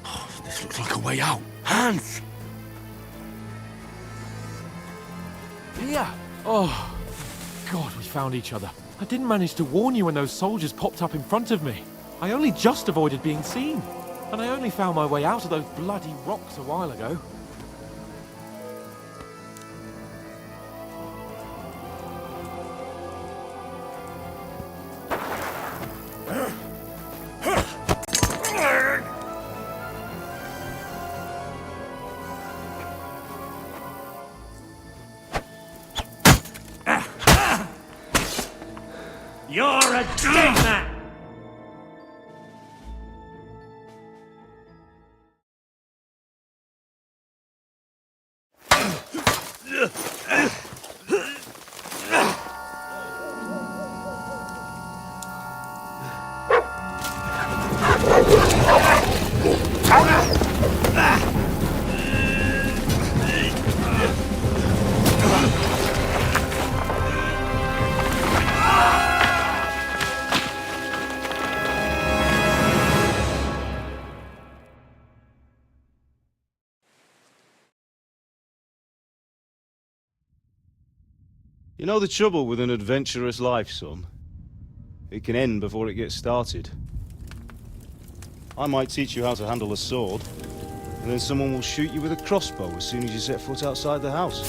Oh, this looks like a way out. Hans! Here! Oh, God, we found each other. I didn't manage to warn you when those soldiers popped up in front of me. I only just avoided being seen. And I only found my way out of those bloody rocks a while ago. You're a dead man! You know the trouble with an adventurous life, son? It can end before it gets started. I might teach you how to handle a sword, and then someone will shoot you with a crossbow as soon as you set foot outside the house.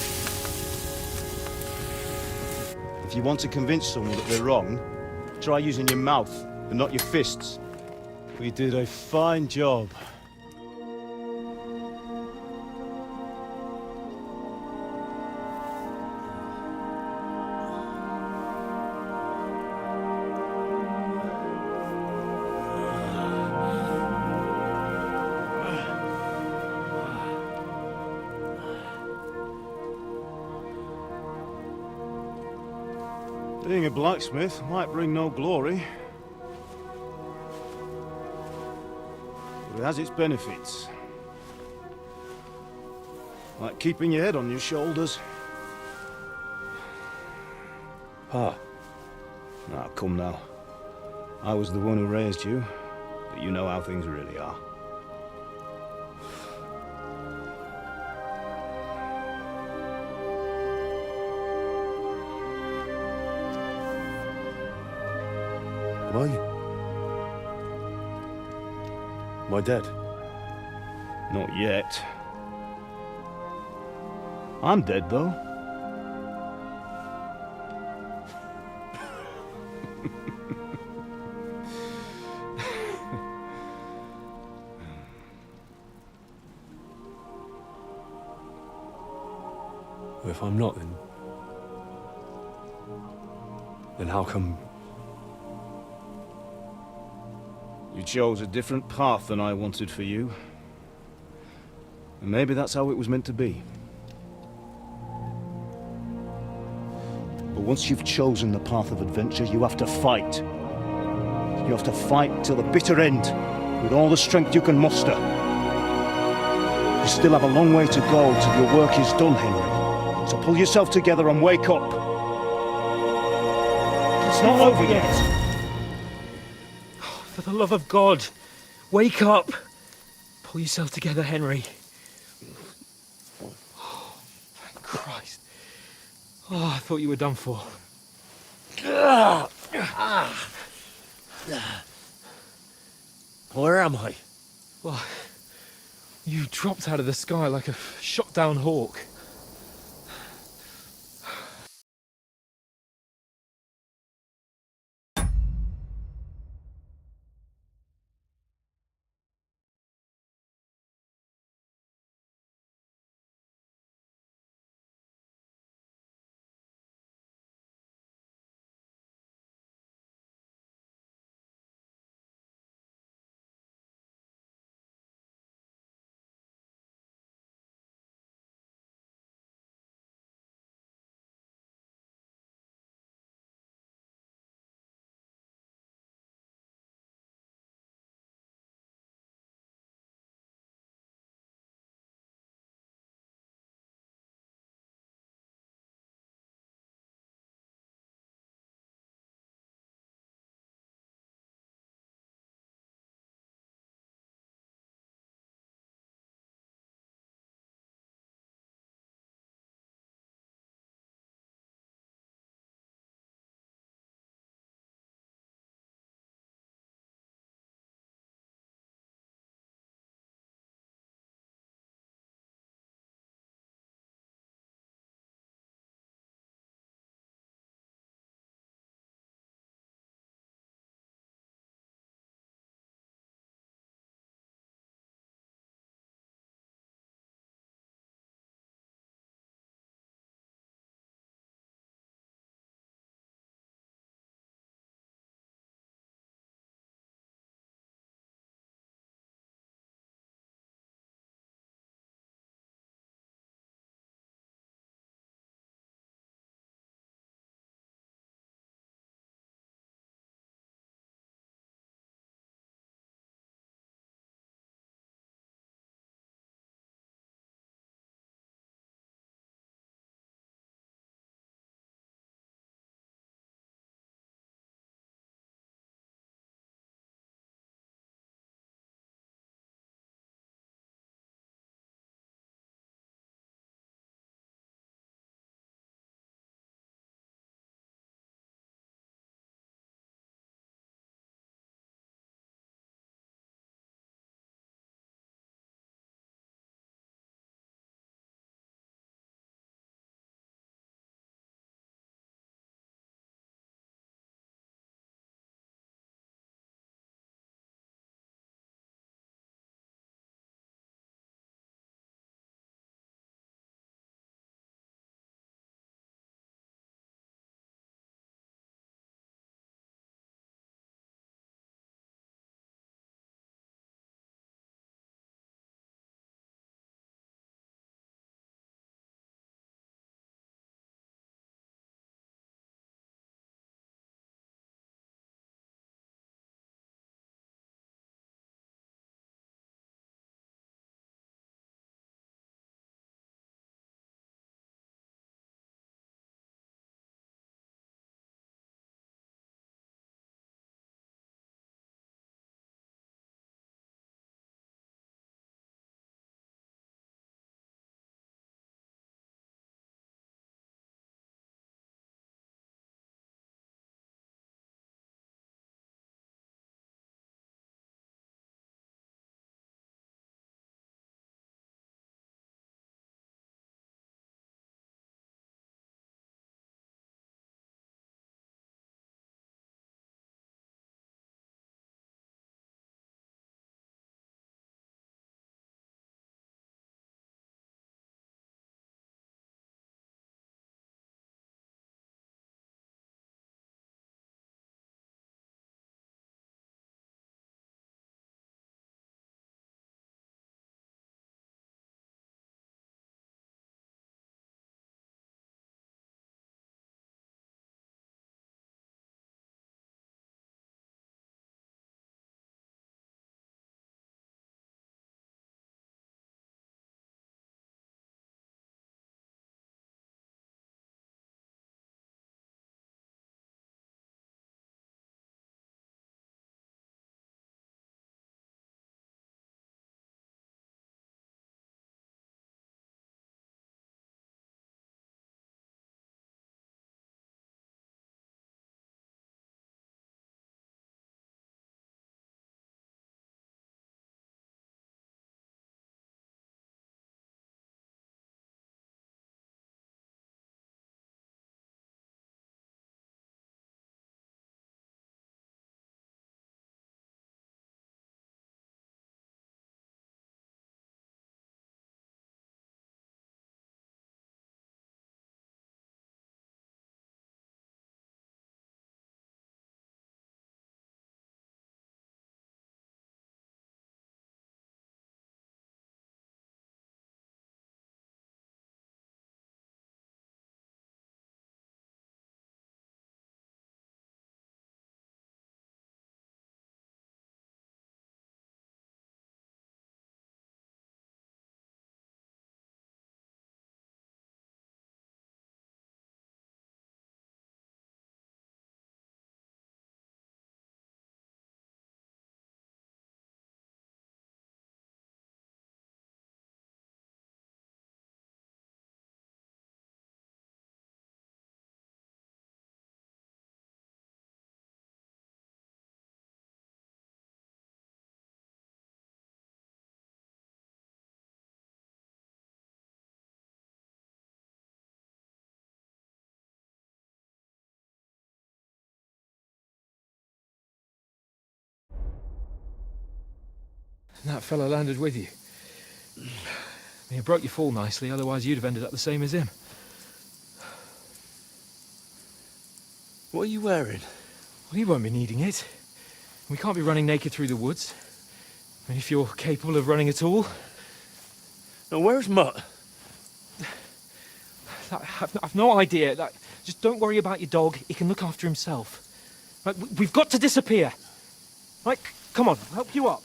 If you want to convince someone that they're wrong, try using your mouth and not your fists. We did a fine job. Being a blacksmith might bring no glory, but it has its benefits. Like keeping your head on your shoulders. Pa. Now, come now. I was the one who raised you, but you know how things really are. Am I dead? Not yet. I'm dead, though. Well, if I'm not, then how come... You chose a different path than I wanted for you. And maybe that's how it was meant to be. But once you've chosen the path of adventure, you have to fight. You have to fight till the bitter end, with all the strength you can muster. You still have a long way to go till your work is done, Henry. So pull yourself together and wake up. It's not over yet. For the love of God, wake up. Pull yourself together, Henry. Oh, thank Christ. Oh, I thought you were done for. Where am I? Well, you dropped out of the sky like a shot-down hawk. that fella landed with you. You broke your fall nicely, otherwise you'd have ended up the same as him. What are you wearing? Well, you won't be needing it. We can't be running naked through the woods. I mean, if you're capable of running at all. Now, where's Mutt? I've no idea. Just don't worry about your dog. He can look after himself. Right, we've got to disappear. Right, come on, I'll help you up.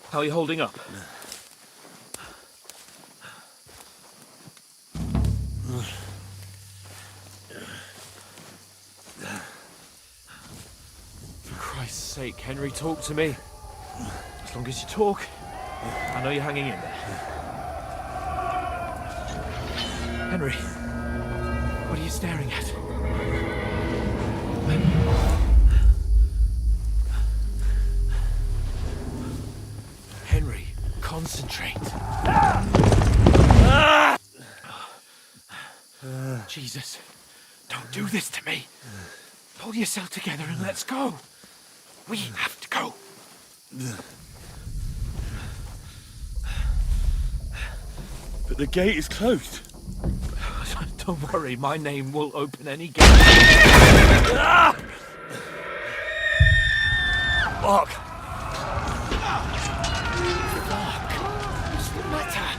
How are you holding up? For Christ's sake, Henry, talk to me. As long as you talk, I know you're hanging in there. Henry, what are you staring at? Henry, concentrate. Jesus, don't do this to me. Pull yourself together and let's go. We have to go. But the gate is closed. Don't worry, my name will open any gate. Fuck! What's the matter?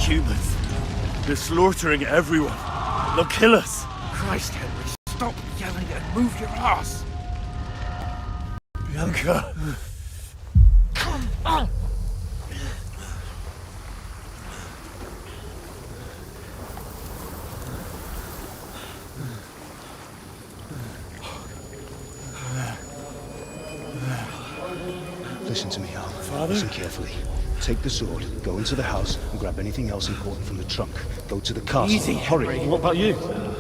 Humans. They're slaughtering everyone. They'll kill us. Christ, Henry, stop yelling and move your ass. Bianca. Come on. Listen to me, Al. Father? Listen carefully. Take the sword, go into the house, and grab anything else important from the trunk. Go to the castle. Easy, Hurry. Henry. What about you?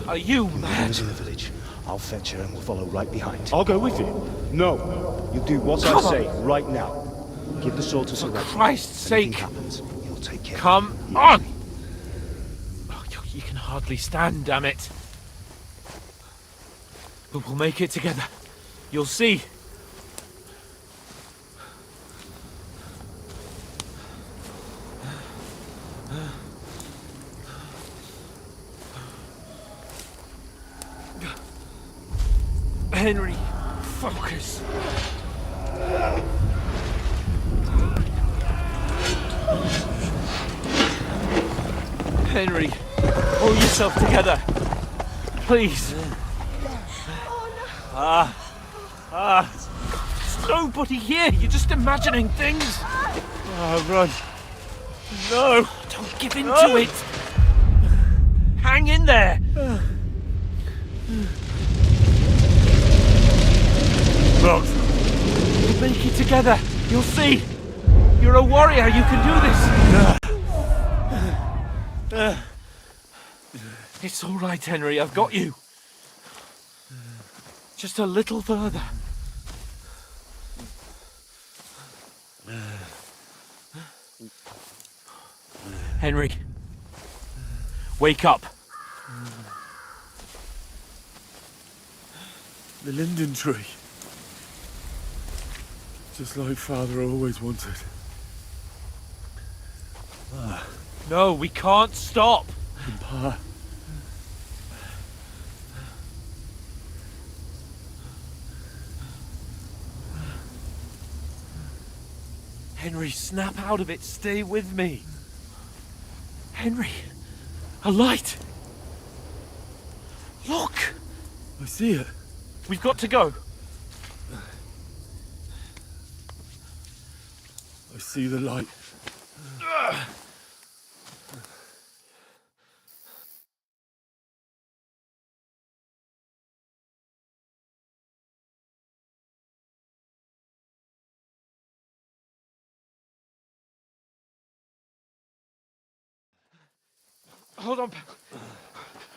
Are you Your mad? mother's in the village. I'll fetch her and we'll follow right behind. I'll go with you. No. You do what I say right now. Give the sword to Sir Reginald. Christ's Anything sake. happens, you'll take care. Come on! Oh, you can hardly stand, damn it. But we'll make it together. You'll see. Henry, focus. Henry, pull yourself together. Please. There's nobody here. You're just imagining things. Run. No. Don't give in to it. Hang in there. Look. We'll make it together. You'll see. You're a warrior. You can do this. It's all right, Henry. I've got you. Just a little further. Henry, wake up. The linden tree. Just like Father always wanted. No, we can't stop. Pa. Henry, snap out of it. Stay with me. Henry, a light. Look. I see it. We've got to go. I see the light. Hold on.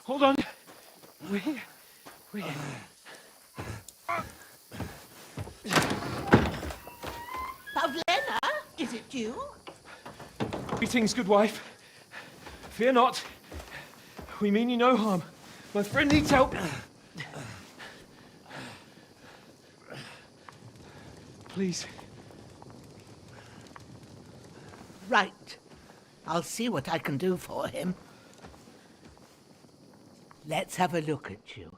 Hold on. We... Pavlena, is it you? Greetings, good wife. Fear not. We mean you no harm. My friend needs help. Please. Right. I'll see what I can do for him. Let's have a look at you.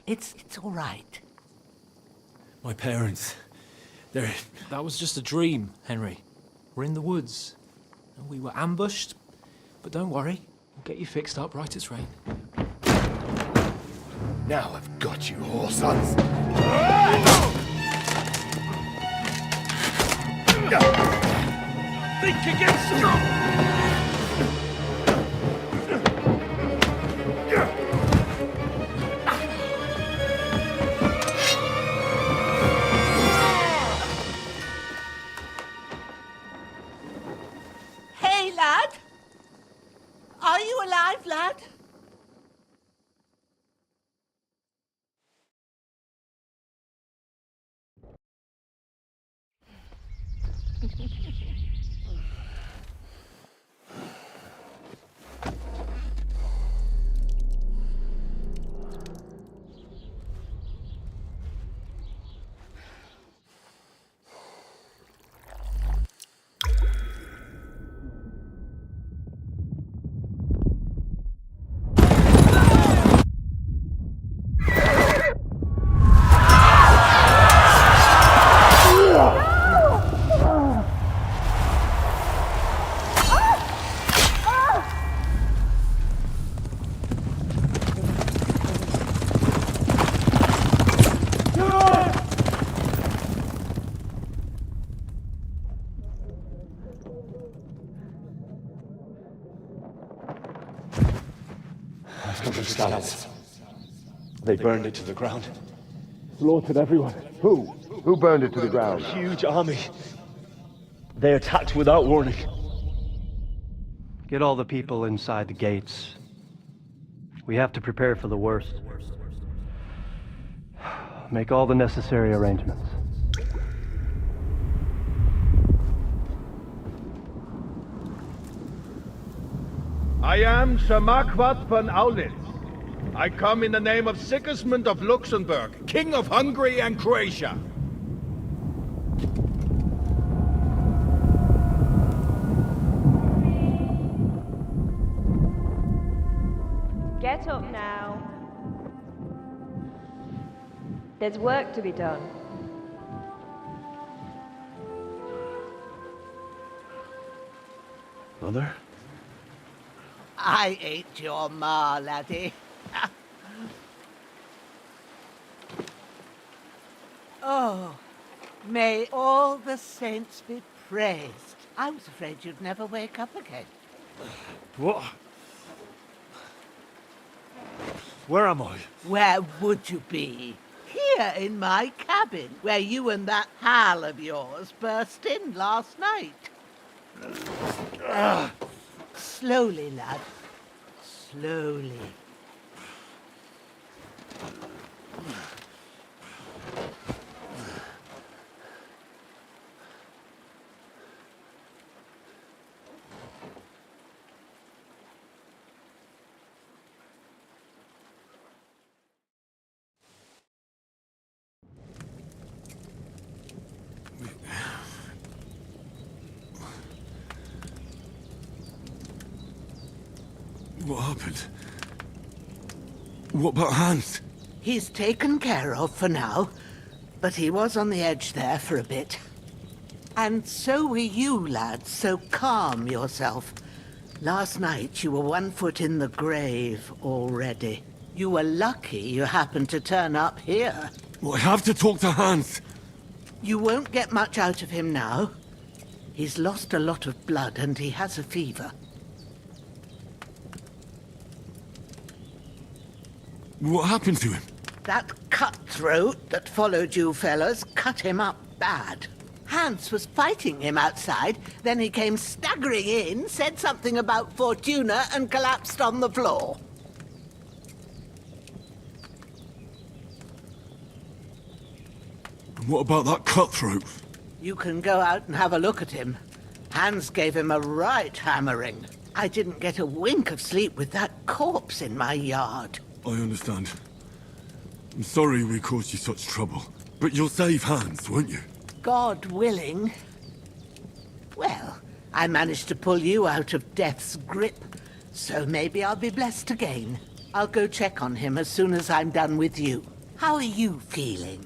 It's all right. My parents, they're... That was just a dream, Henry. We're in the woods. We were ambushed, but don't worry. We'll get you fixed up right as rain. Now I've got you, whore sons. Think again, Hey, lad! Are you alive, lad? They burned it to the ground. Slaughtered everyone. Who? Who burned it to the ground? A huge army. They attacked without warning. Get all the people inside the gates. We have to prepare for the worst. Make all the necessary arrangements. I am Sir Marquardt von Aulitz. I come in the name of Sigismund of Luxembourg, King of Hungary and Croatia. Get up now. There's work to be done. Mother? I ain't your ma, laddie. Oh, may all the saints be praised. I was afraid you'd never wake up again. What? Where am I? Where would you be? Here in my cabin, where you and that pal of yours burst in last night. Slowly, lad. Slowly. What happened? What about Hans? He's taken care of for now, but he was on the edge there for a bit. And so were you, lad, so calm yourself. Last night you were 1 foot in the grave already. You were lucky you happened to turn up here. Well, I have to talk to Hans. You won't get much out of him now. He's lost a lot of blood and he has a fever. What happened to him? That cutthroat that followed you fellas cut him up bad. Hans was fighting him outside, then he came staggering in, said something about Fortuna, and collapsed on the floor. And what about that cutthroat? You can go out and have a look at him. Hans gave him a right hammering. I didn't get a wink of sleep with that corpse in my yard. I understand. I'm sorry we caused you such trouble. But you'll save Hans, won't you? God willing. Well, I managed to pull you out of death's grip, so maybe I'll be blessed again. I'll go check on him as soon as I'm done with you. How are you feeling?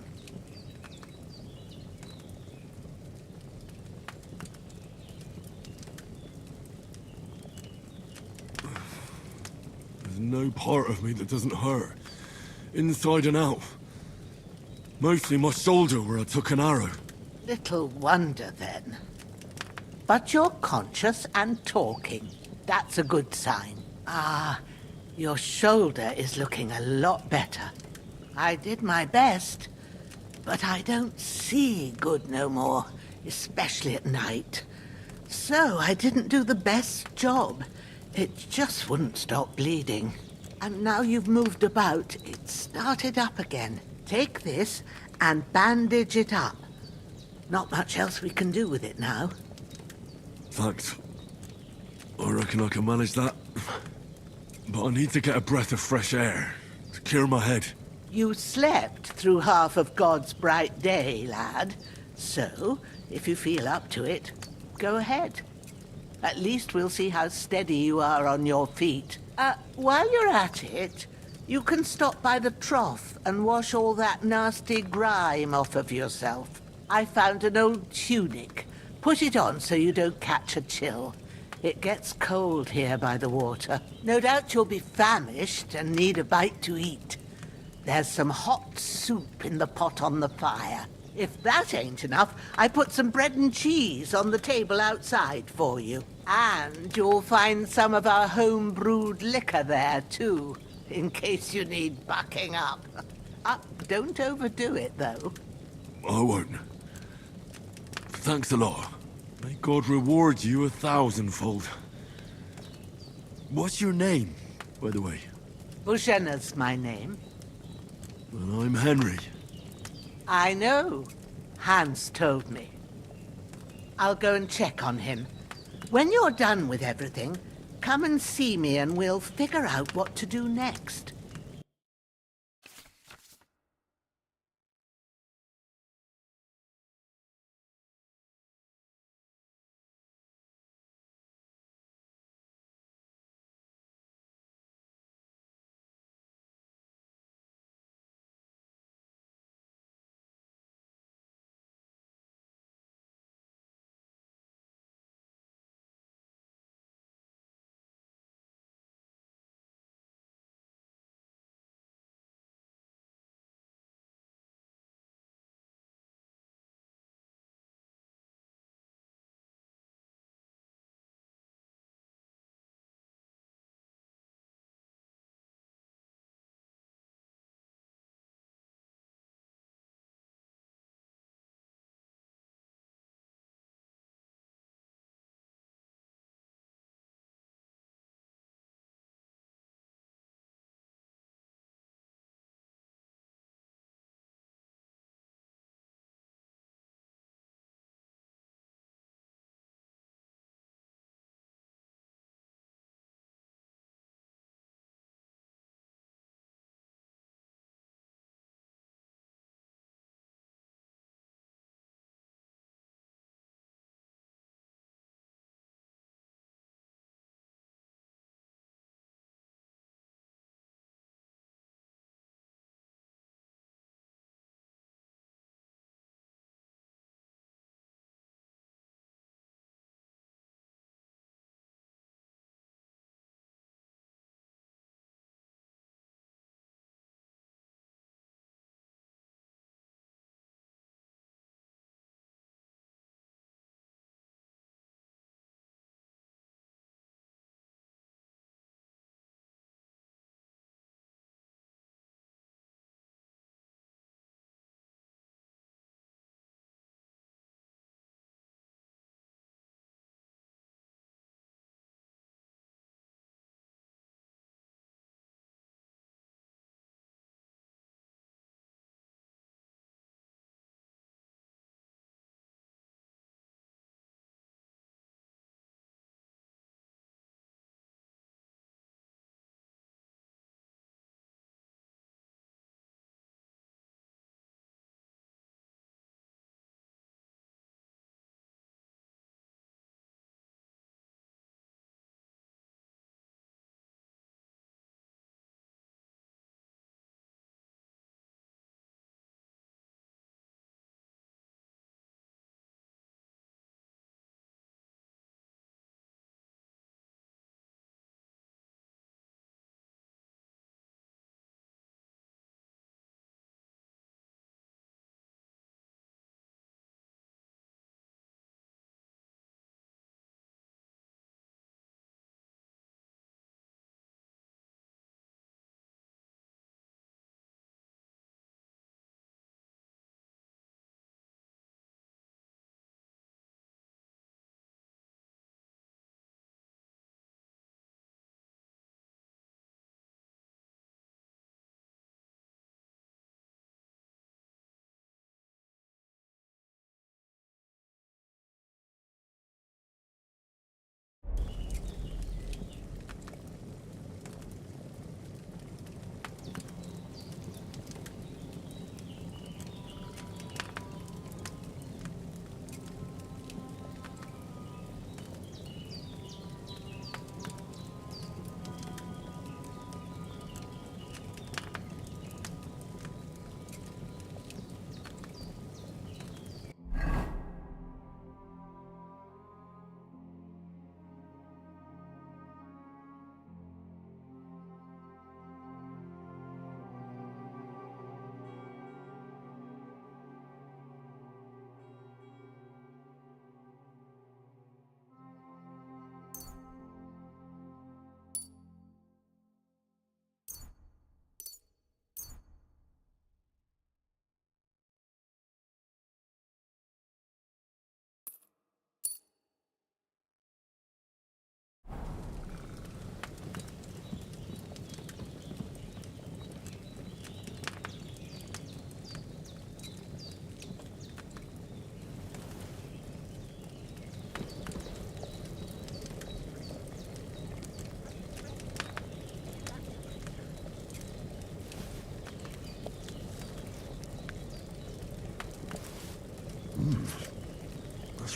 There's no part of me that doesn't hurt. Inside and out. Mostly my shoulder where I took an arrow. Little wonder, then. But you're conscious and talking. That's a good sign. Ah, your shoulder is looking a lot better. I did my best, but I don't see good no more, especially at night. So I didn't do the best job. It just wouldn't stop bleeding. And now you've moved about, it started up again. Take this and bandage it up. Not much else we can do with it now. Thanks. I reckon I can manage that. But I need to get a breath of fresh air to clear my head. You slept through half of God's bright day, lad. So, if you feel up to it, go ahead. At least we'll see how steady you are on your feet. While you're at it, you can stop by the trough and wash all that nasty grime off of yourself. I found an old tunic. Put it on so you don't catch a chill. It gets cold here by the water. No doubt you'll be famished and need a bite to eat. There's some hot soup in the pot on the fire. If that ain't enough, I put some bread and cheese on the table outside for you. And you'll find some of our home-brewed liquor there, too, in case you need bucking up. Don't overdo it, though. I won't. Thanks a lot. May God reward you 1,000-fold. What's your name, by the way? Bushenna's my name. Well, I'm Henry. I know. Hans told me. I'll go and check on him. When you're done with everything, come and see me and we'll figure out what to do next.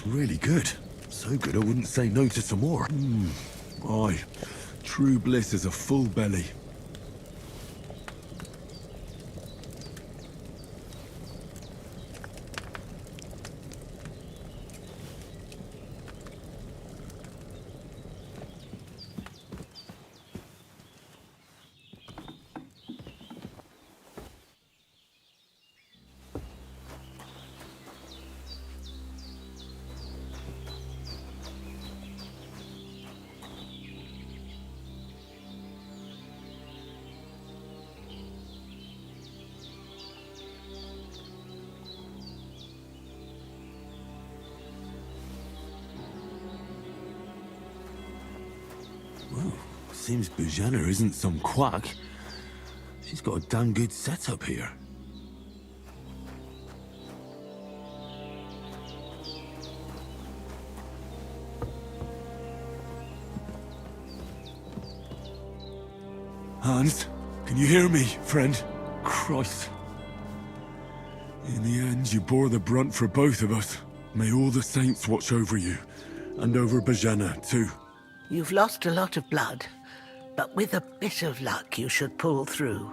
Really good. So good I wouldn't say no to some more. Aye. True bliss is a full belly. Seems Bujana isn't some quack. She's got a damn good setup here. Hans, can you hear me, friend? Christ. In the end, you bore the brunt for both of us. May all the saints watch over you, and over Bajana, too. You've lost a lot of blood, but with a bit of luck you should pull through.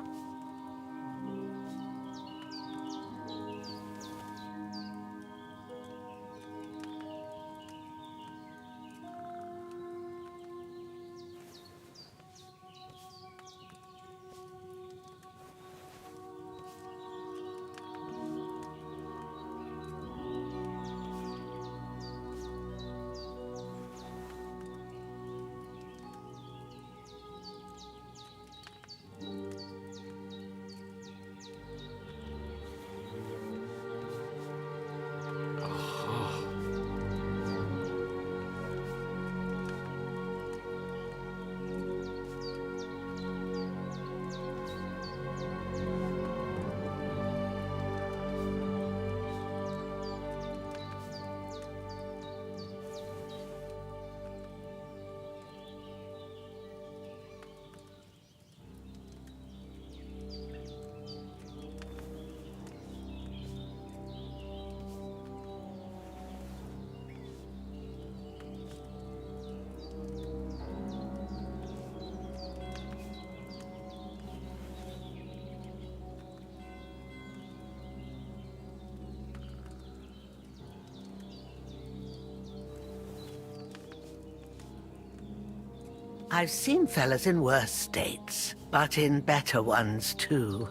I've seen fellas in worse states, but in better ones too.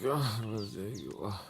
There you are.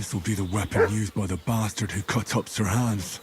This will be the weapon used by the bastard who cut up Sir Hans.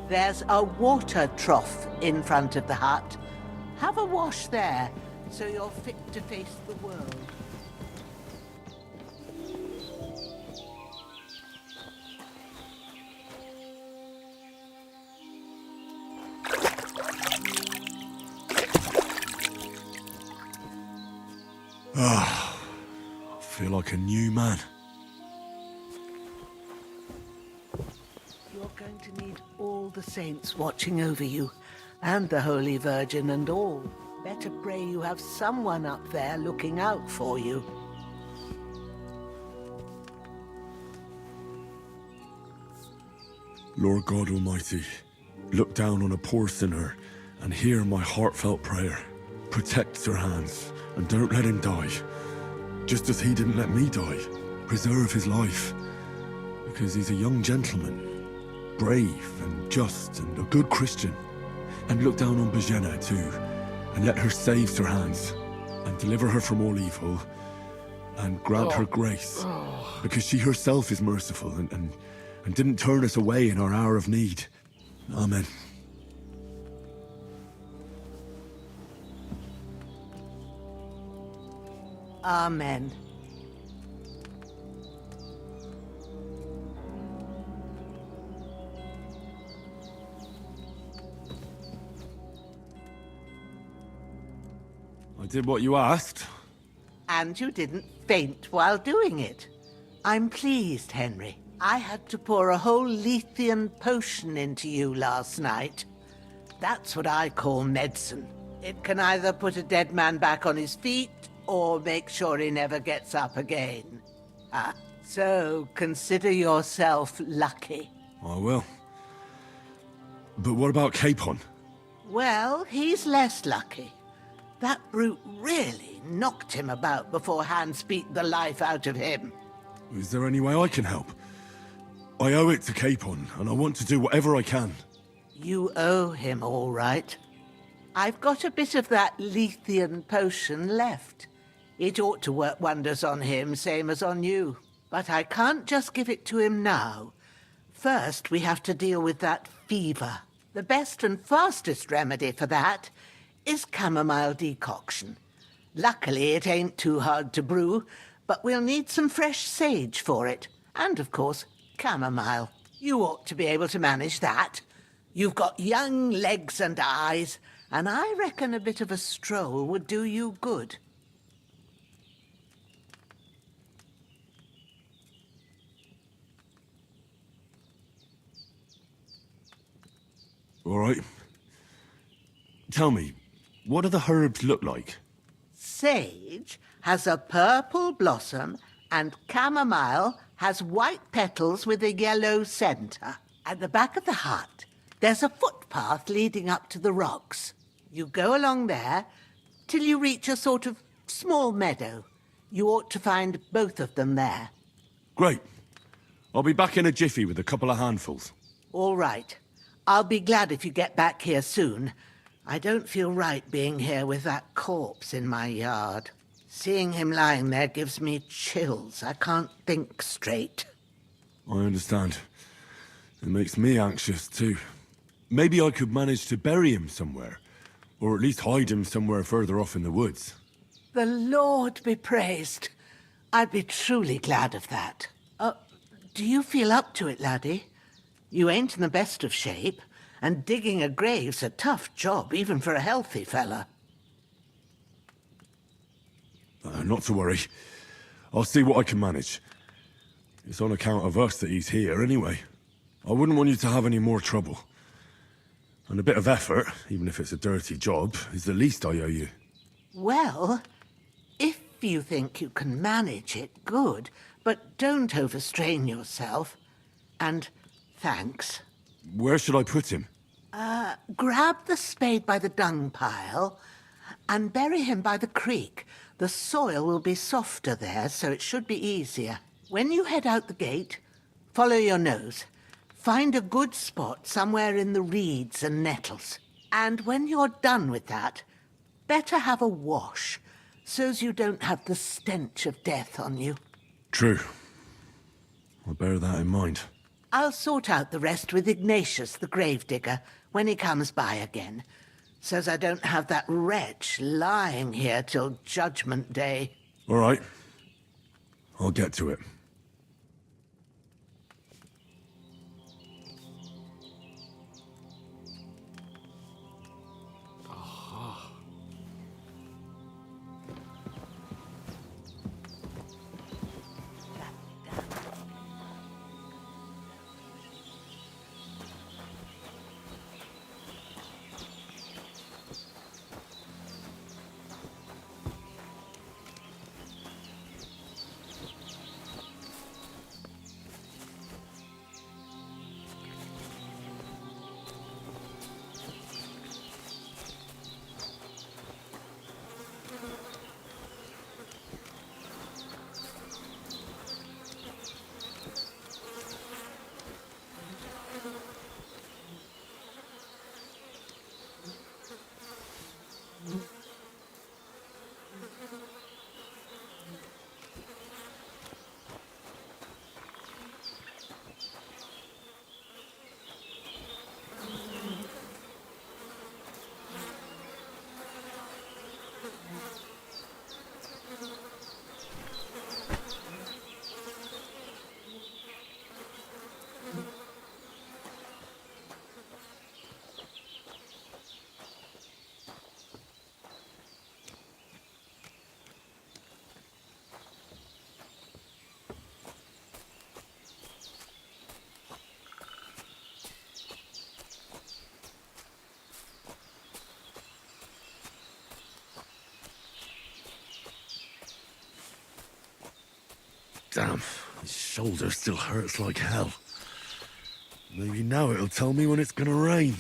There's a water trough in front of the hut. Have a wash there, so you're fit to face the world. Ah, I feel like a new man. You're going to need all the saints watching over you, and the Holy Virgin and all. Better pray you have someone up there looking out for you. Lord God Almighty, look down on a poor sinner and hear my heartfelt prayer. Protect Sir Hans, and don't let him die. Just as he didn't let me die. Preserve his life. Because he's a young gentleman, brave and just and a good Christian. And look down on Bajena too, and let her save Sir Hans, and deliver her from all evil, and grant her grace, because she herself is merciful and didn't turn us away in our hour of need. Amen. Amen. I did what you asked. And you didn't faint while doing it. I'm pleased, Henry. I had to pour a whole Lethean potion into you last night. That's what I call medicine. It can either put a dead man back on his feet, or make sure he never gets up again. So consider yourself lucky. I will. But what about Capon? Well, he's less lucky. That brute really knocked him about before Hans beat the life out of him. Is there any way I can help? I owe it to Capon, and I want to do whatever I can. You owe him, all right. I've got a bit of that Lethean potion left. It ought to work wonders on him, same as on you. But I can't just give it to him now. First, we have to deal with that fever. The best and fastest remedy for that is chamomile decoction. Luckily, it ain't too hard to brew, but we'll need some fresh sage for it. And, of course, chamomile. You ought to be able to manage that. You've got young legs and eyes, and I reckon a bit of a stroll would do you good. All right. Tell me, what do the herbs look like? Sage has a purple blossom, and chamomile has white petals with a yellow centre. At the back of the hut, there's a footpath leading up to the rocks. You go along there till you reach a sort of small meadow. You ought to find both of them there. Great. I'll be back in a jiffy with a couple of handfuls. All right. I'll be glad if you get back here soon. I don't feel right being here with that corpse in my yard. Seeing him lying there gives me chills. I can't think straight. I understand. It makes me anxious, too. Maybe I could manage to bury him somewhere. Or at least hide him somewhere further off in the woods. The Lord be praised. I'd be truly glad of that. Do you feel up to it, laddie? You ain't in the best of shape, and digging a grave's a tough job, even for a healthy fella. Not to worry. I'll see what I can manage. It's on account of us that he's here, anyway. I wouldn't want you to have any more trouble. And a bit of effort, even if it's a dirty job, is the least I owe you. Well, if you think you can manage it, good, but don't overstrain yourself. And thanks. Where should I put him? Grab the spade by the dung pile and bury him by the creek. The soil will be softer there, so it should be easier. When you head out the gate, follow your nose. Find a good spot somewhere in the reeds and nettles. And when you're done with that, better have a wash, so's you don't have the stench of death on you. True. I'll bear that in mind. I'll sort out the rest with Ignatius, the gravedigger, when he comes by again, so's I don't have that wretch lying here till Judgment Day. All right. I'll get to it. Damn, his shoulder still hurts like hell. Maybe now it'll tell me when it's gonna rain.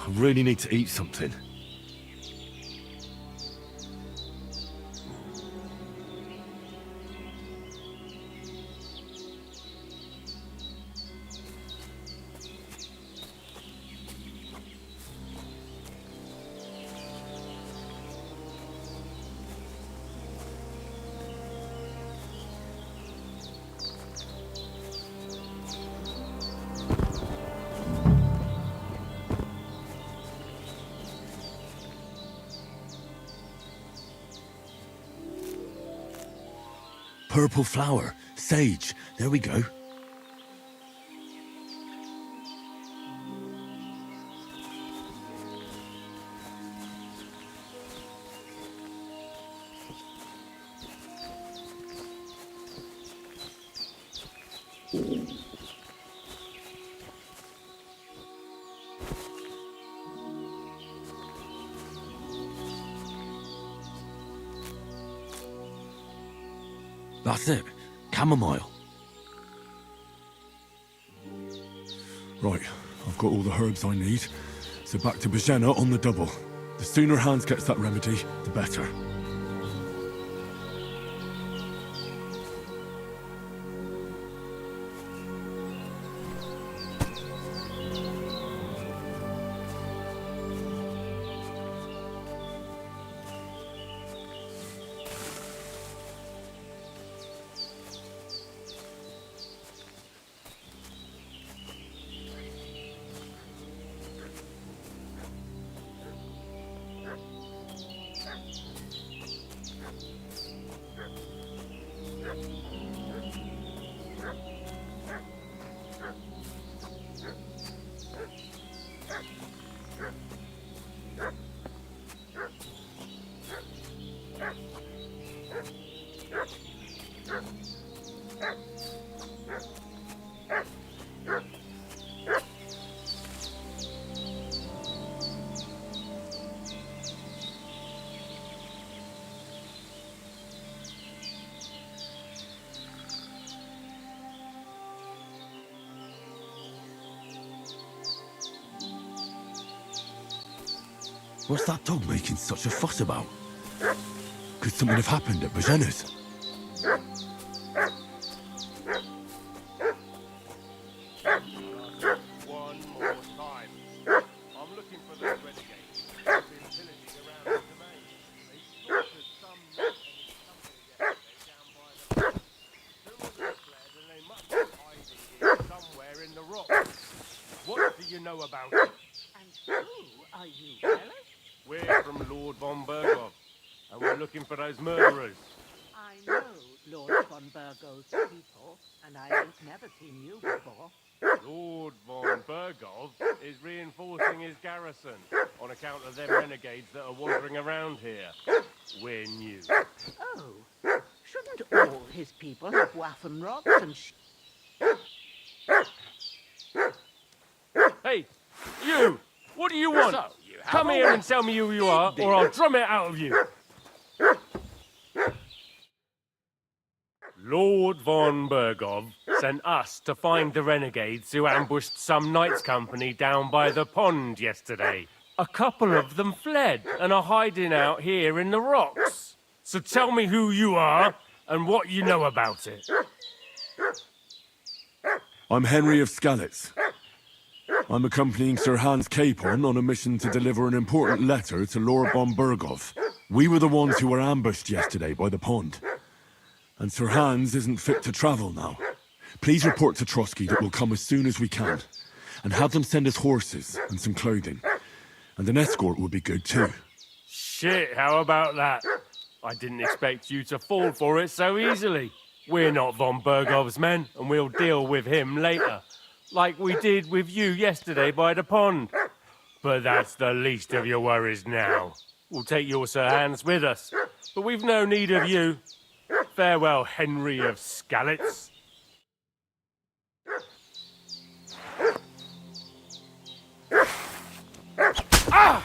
I really need to eat something. Purple flower, sage, there we go. That's it. Chamomile. Right, I've got all the herbs I need. So back to Bajena on the double. The sooner Hans gets that remedy, the better. What's that dog making such a fuss about? Could something have happened at Bajena's? One more time. I'm looking for those renegades. They've been pillaging around the domain. They slaughtered some men and somebody yesterday down by the... Two of them fled and they must be hiding here somewhere in the rocks. What do you know about it? And who are you, fellas? We're from Lord von Bergov, and we're looking for those murderers. I know Lord von Burgo's people, and I ain't never seen you before. Lord von Bergov is reinforcing his garrison on account of them renegades that are wandering around here. We're new. Oh, shouldn't all his people have waffen rocks and Hey, you! What do you want? So, you have Come a here and weapon. tell me who you are, or I'll drum it out of you. Lord von Bergov sent us to find the renegades who ambushed some knights' company down by the pond yesterday. A couple of them fled and are hiding out here in the rocks. So tell me who you are and what you know about it. I'm Henry of Skalitz. I'm accompanying Sir Hans Capon on a mission to deliver an important letter to Lord von Bergov. We were the ones who were ambushed yesterday by the pond. And Sir Hans isn't fit to travel now. Please report to Trotsky that we'll come as soon as we can. And have them send us horses and some clothing. And an escort would be good too. Shit, how about that? I didn't expect you to fall for it so easily. We're not von Bergov's men, and we'll deal with him later. Like we did with you yesterday by the pond. But that's the least of your worries now. We'll take your Sir Hans with us, but we've no need of you. Farewell, Henry of Skalitz. Ah!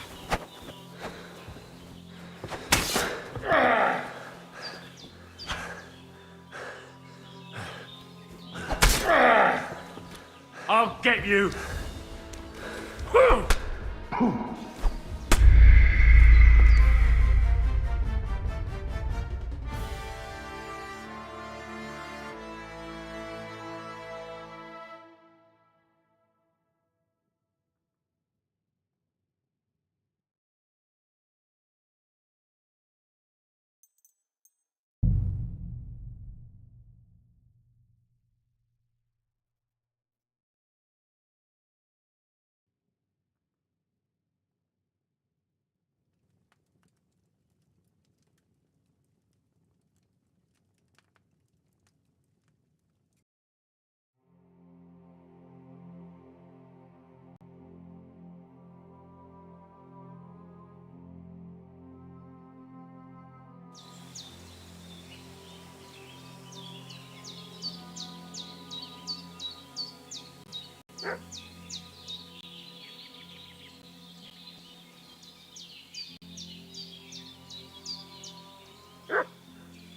I'll get you.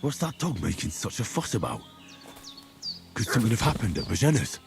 What's that dog making such a fuss about? Could something have happened at Bajena's?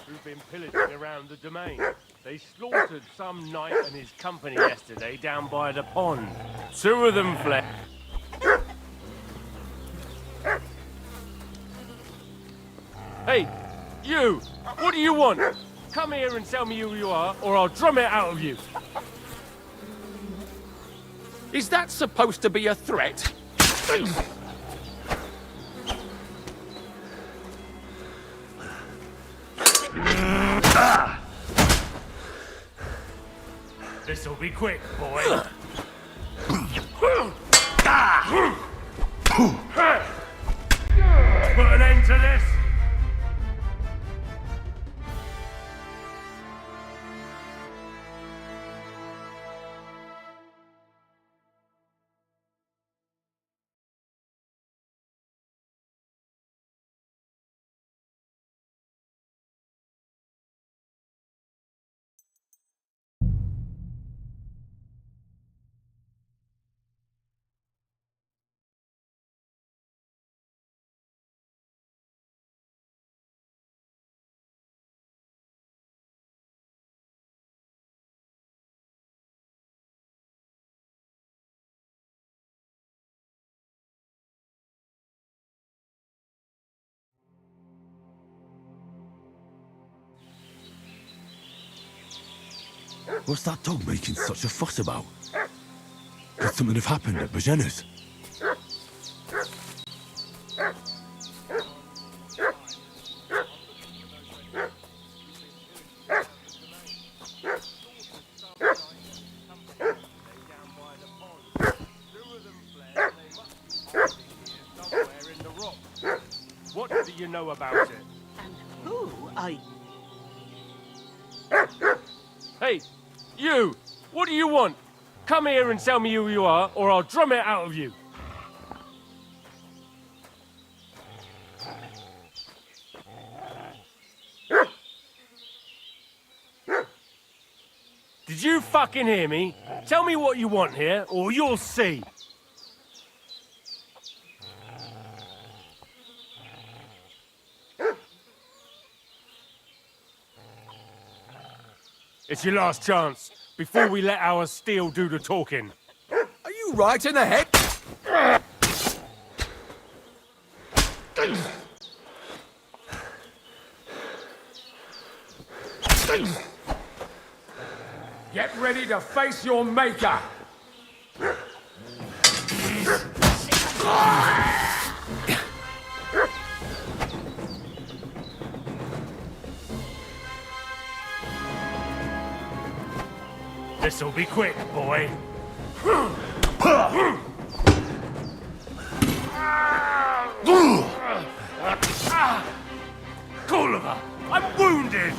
Who've been pillaging around the domain. They slaughtered some knight and his company yesterday down by the pond. 2 of them fled. Hey, you! What do you want? Come here and tell me who you are, or I'll drum it out of you. Is that supposed to be a threat? This'll be quick, boy. Put an end to this. What's that dog making such a fuss about? Could something have happened at Bajena's? What do you know about it? And who are you? Hey, you! What do you want? Come here and tell me who you are, or I'll drum it out of you. Did you fucking hear me? Tell me what you want here, or you'll see. It's your last chance, before we let our steel do the talking. Are you right in the head? Get ready to face your maker! This'll be quick, boy. Cooliver, I'm wounded!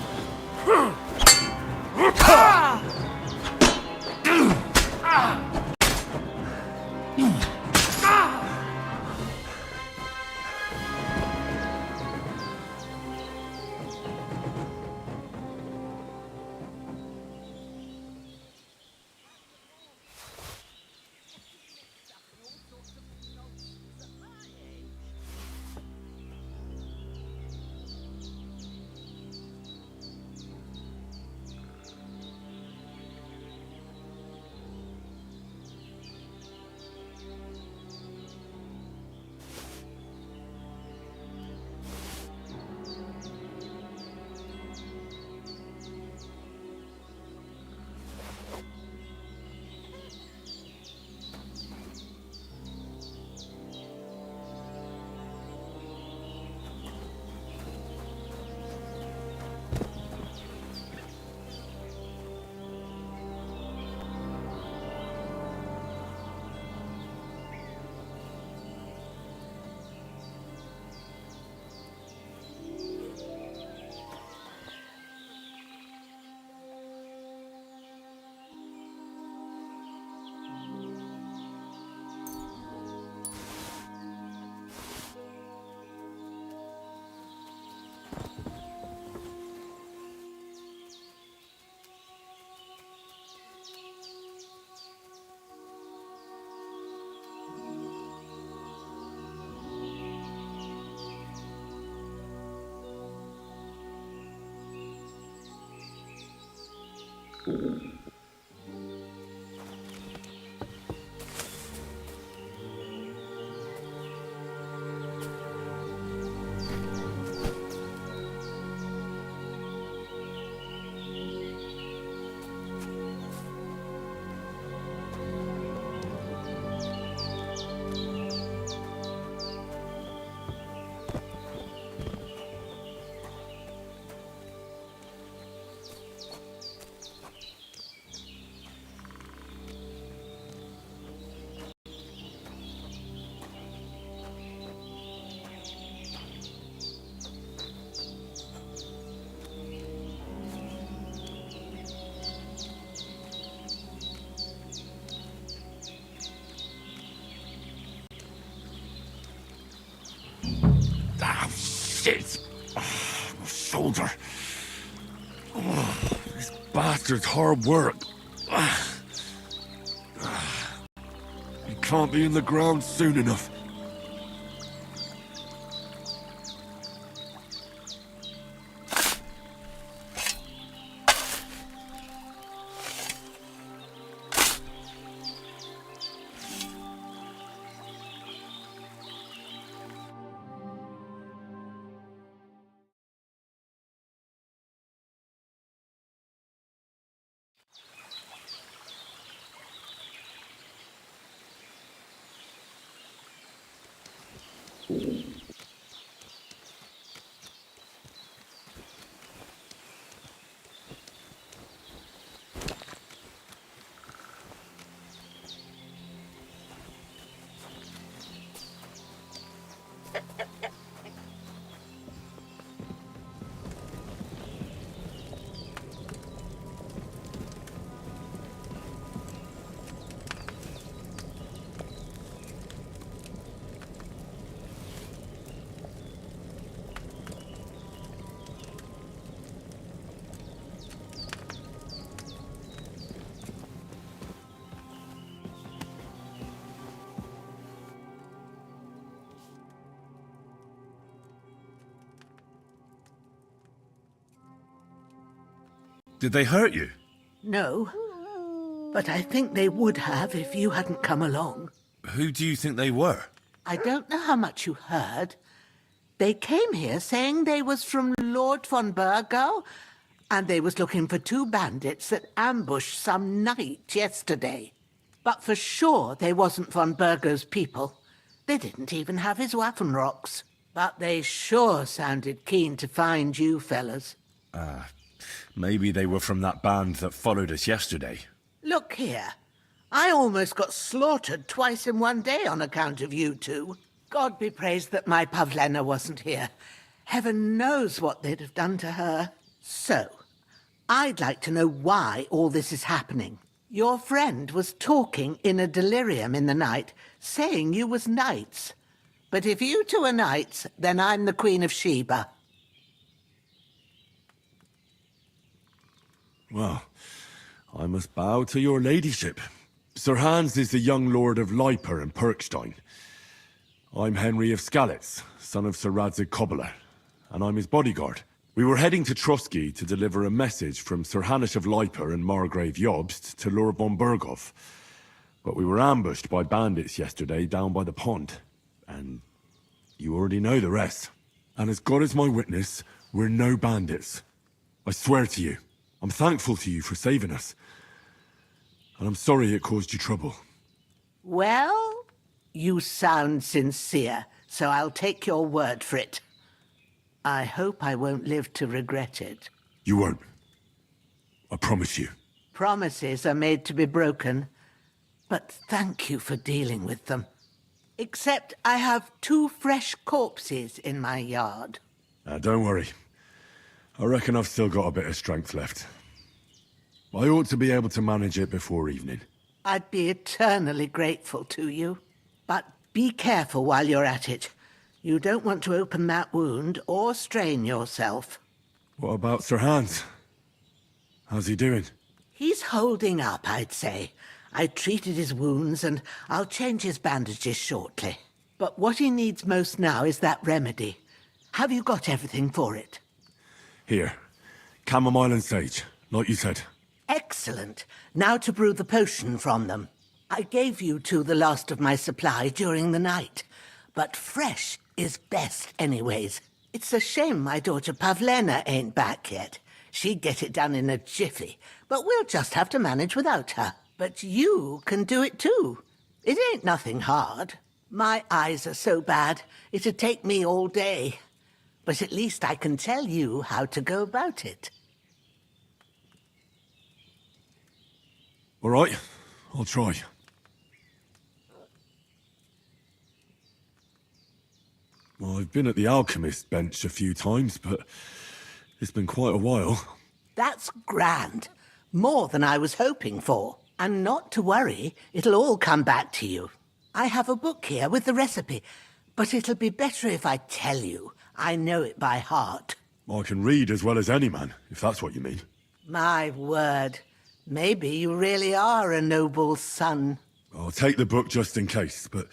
Ah, shit! My shoulder. This bastard's hard work. He can't be in the ground soon enough. Did they hurt you? No, but I think they would have if you hadn't come along. Who do you think they were? I don't know how much you heard. They came here saying they was from Lord von Burgo, and they was looking for 2 bandits that ambushed some knight yesterday. But for sure they wasn't von Burgo's people. They didn't even have his Waffenrocks. But they sure sounded keen to find you fellas. Maybe they were from that band that followed us yesterday. Look here. I almost got slaughtered twice in one day on account of you two. God be praised that my Pavlena wasn't here. Heaven knows what they'd have done to her. So, I'd like to know why all this is happening. Your friend was talking in a delirium in the night, saying you was knights. But if you two are knights, then I'm the Queen of Sheba. Well, I must bow to your ladyship. Sir Hans is the young lord of Leiper and Perkstein. I'm Henry of Skalitz, son of Sir Radzig Kobyla, and I'm his bodyguard. We were heading to Trotsky to deliver a message from Sir Hanush of Leiper and Margrave Jobst to Lord von Burgov. But we were ambushed by bandits yesterday down by the pond. And you already know the rest. And as God is my witness, we're no bandits. I swear to you. I'm thankful to you for saving us. And I'm sorry it caused you trouble. Well, you sound sincere, so I'll take your word for it. I hope I won't live to regret it. You won't. I promise you. Promises are made to be broken, but thank you for dealing with them. Except I have 2 fresh corpses in my yard. Don't worry. I reckon I've still got a bit of strength left. I ought to be able to manage it before evening. I'd be eternally grateful to you. But be careful while you're at it. You don't want to open that wound or strain yourself. What about Sir Hans? How's he doing? He's holding up, I'd say. I treated his wounds and I'll change his bandages shortly. But what he needs most now is that remedy. Have you got everything for it? Here. Chamomile and sage, like you said. Excellent. Now to brew the potion from them. I gave you two the last of my supply during the night, but fresh is best anyways. It's a shame my daughter Pavlena ain't back yet. She'd get it done in a jiffy, but we'll just have to manage without her. But you can do it too. It ain't nothing hard. My eyes are so bad, it'd take me all day. But at least I can tell you how to go about it. All right, I'll try. Well, I've been at the alchemist bench a few times, but it's been quite a while. That's grand. More than I was hoping for. And not to worry, it'll all come back to you. I have a book here with the recipe, but it'll be better if I tell you. I know it by heart. I can read as well as any man, if that's what you mean. My word. Maybe you really are a noble son. I'll take the book just in case, but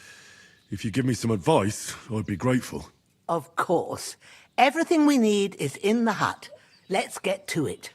if you give me some advice, I'd be grateful. Of course. Everything we need is in the hut. Let's get to it.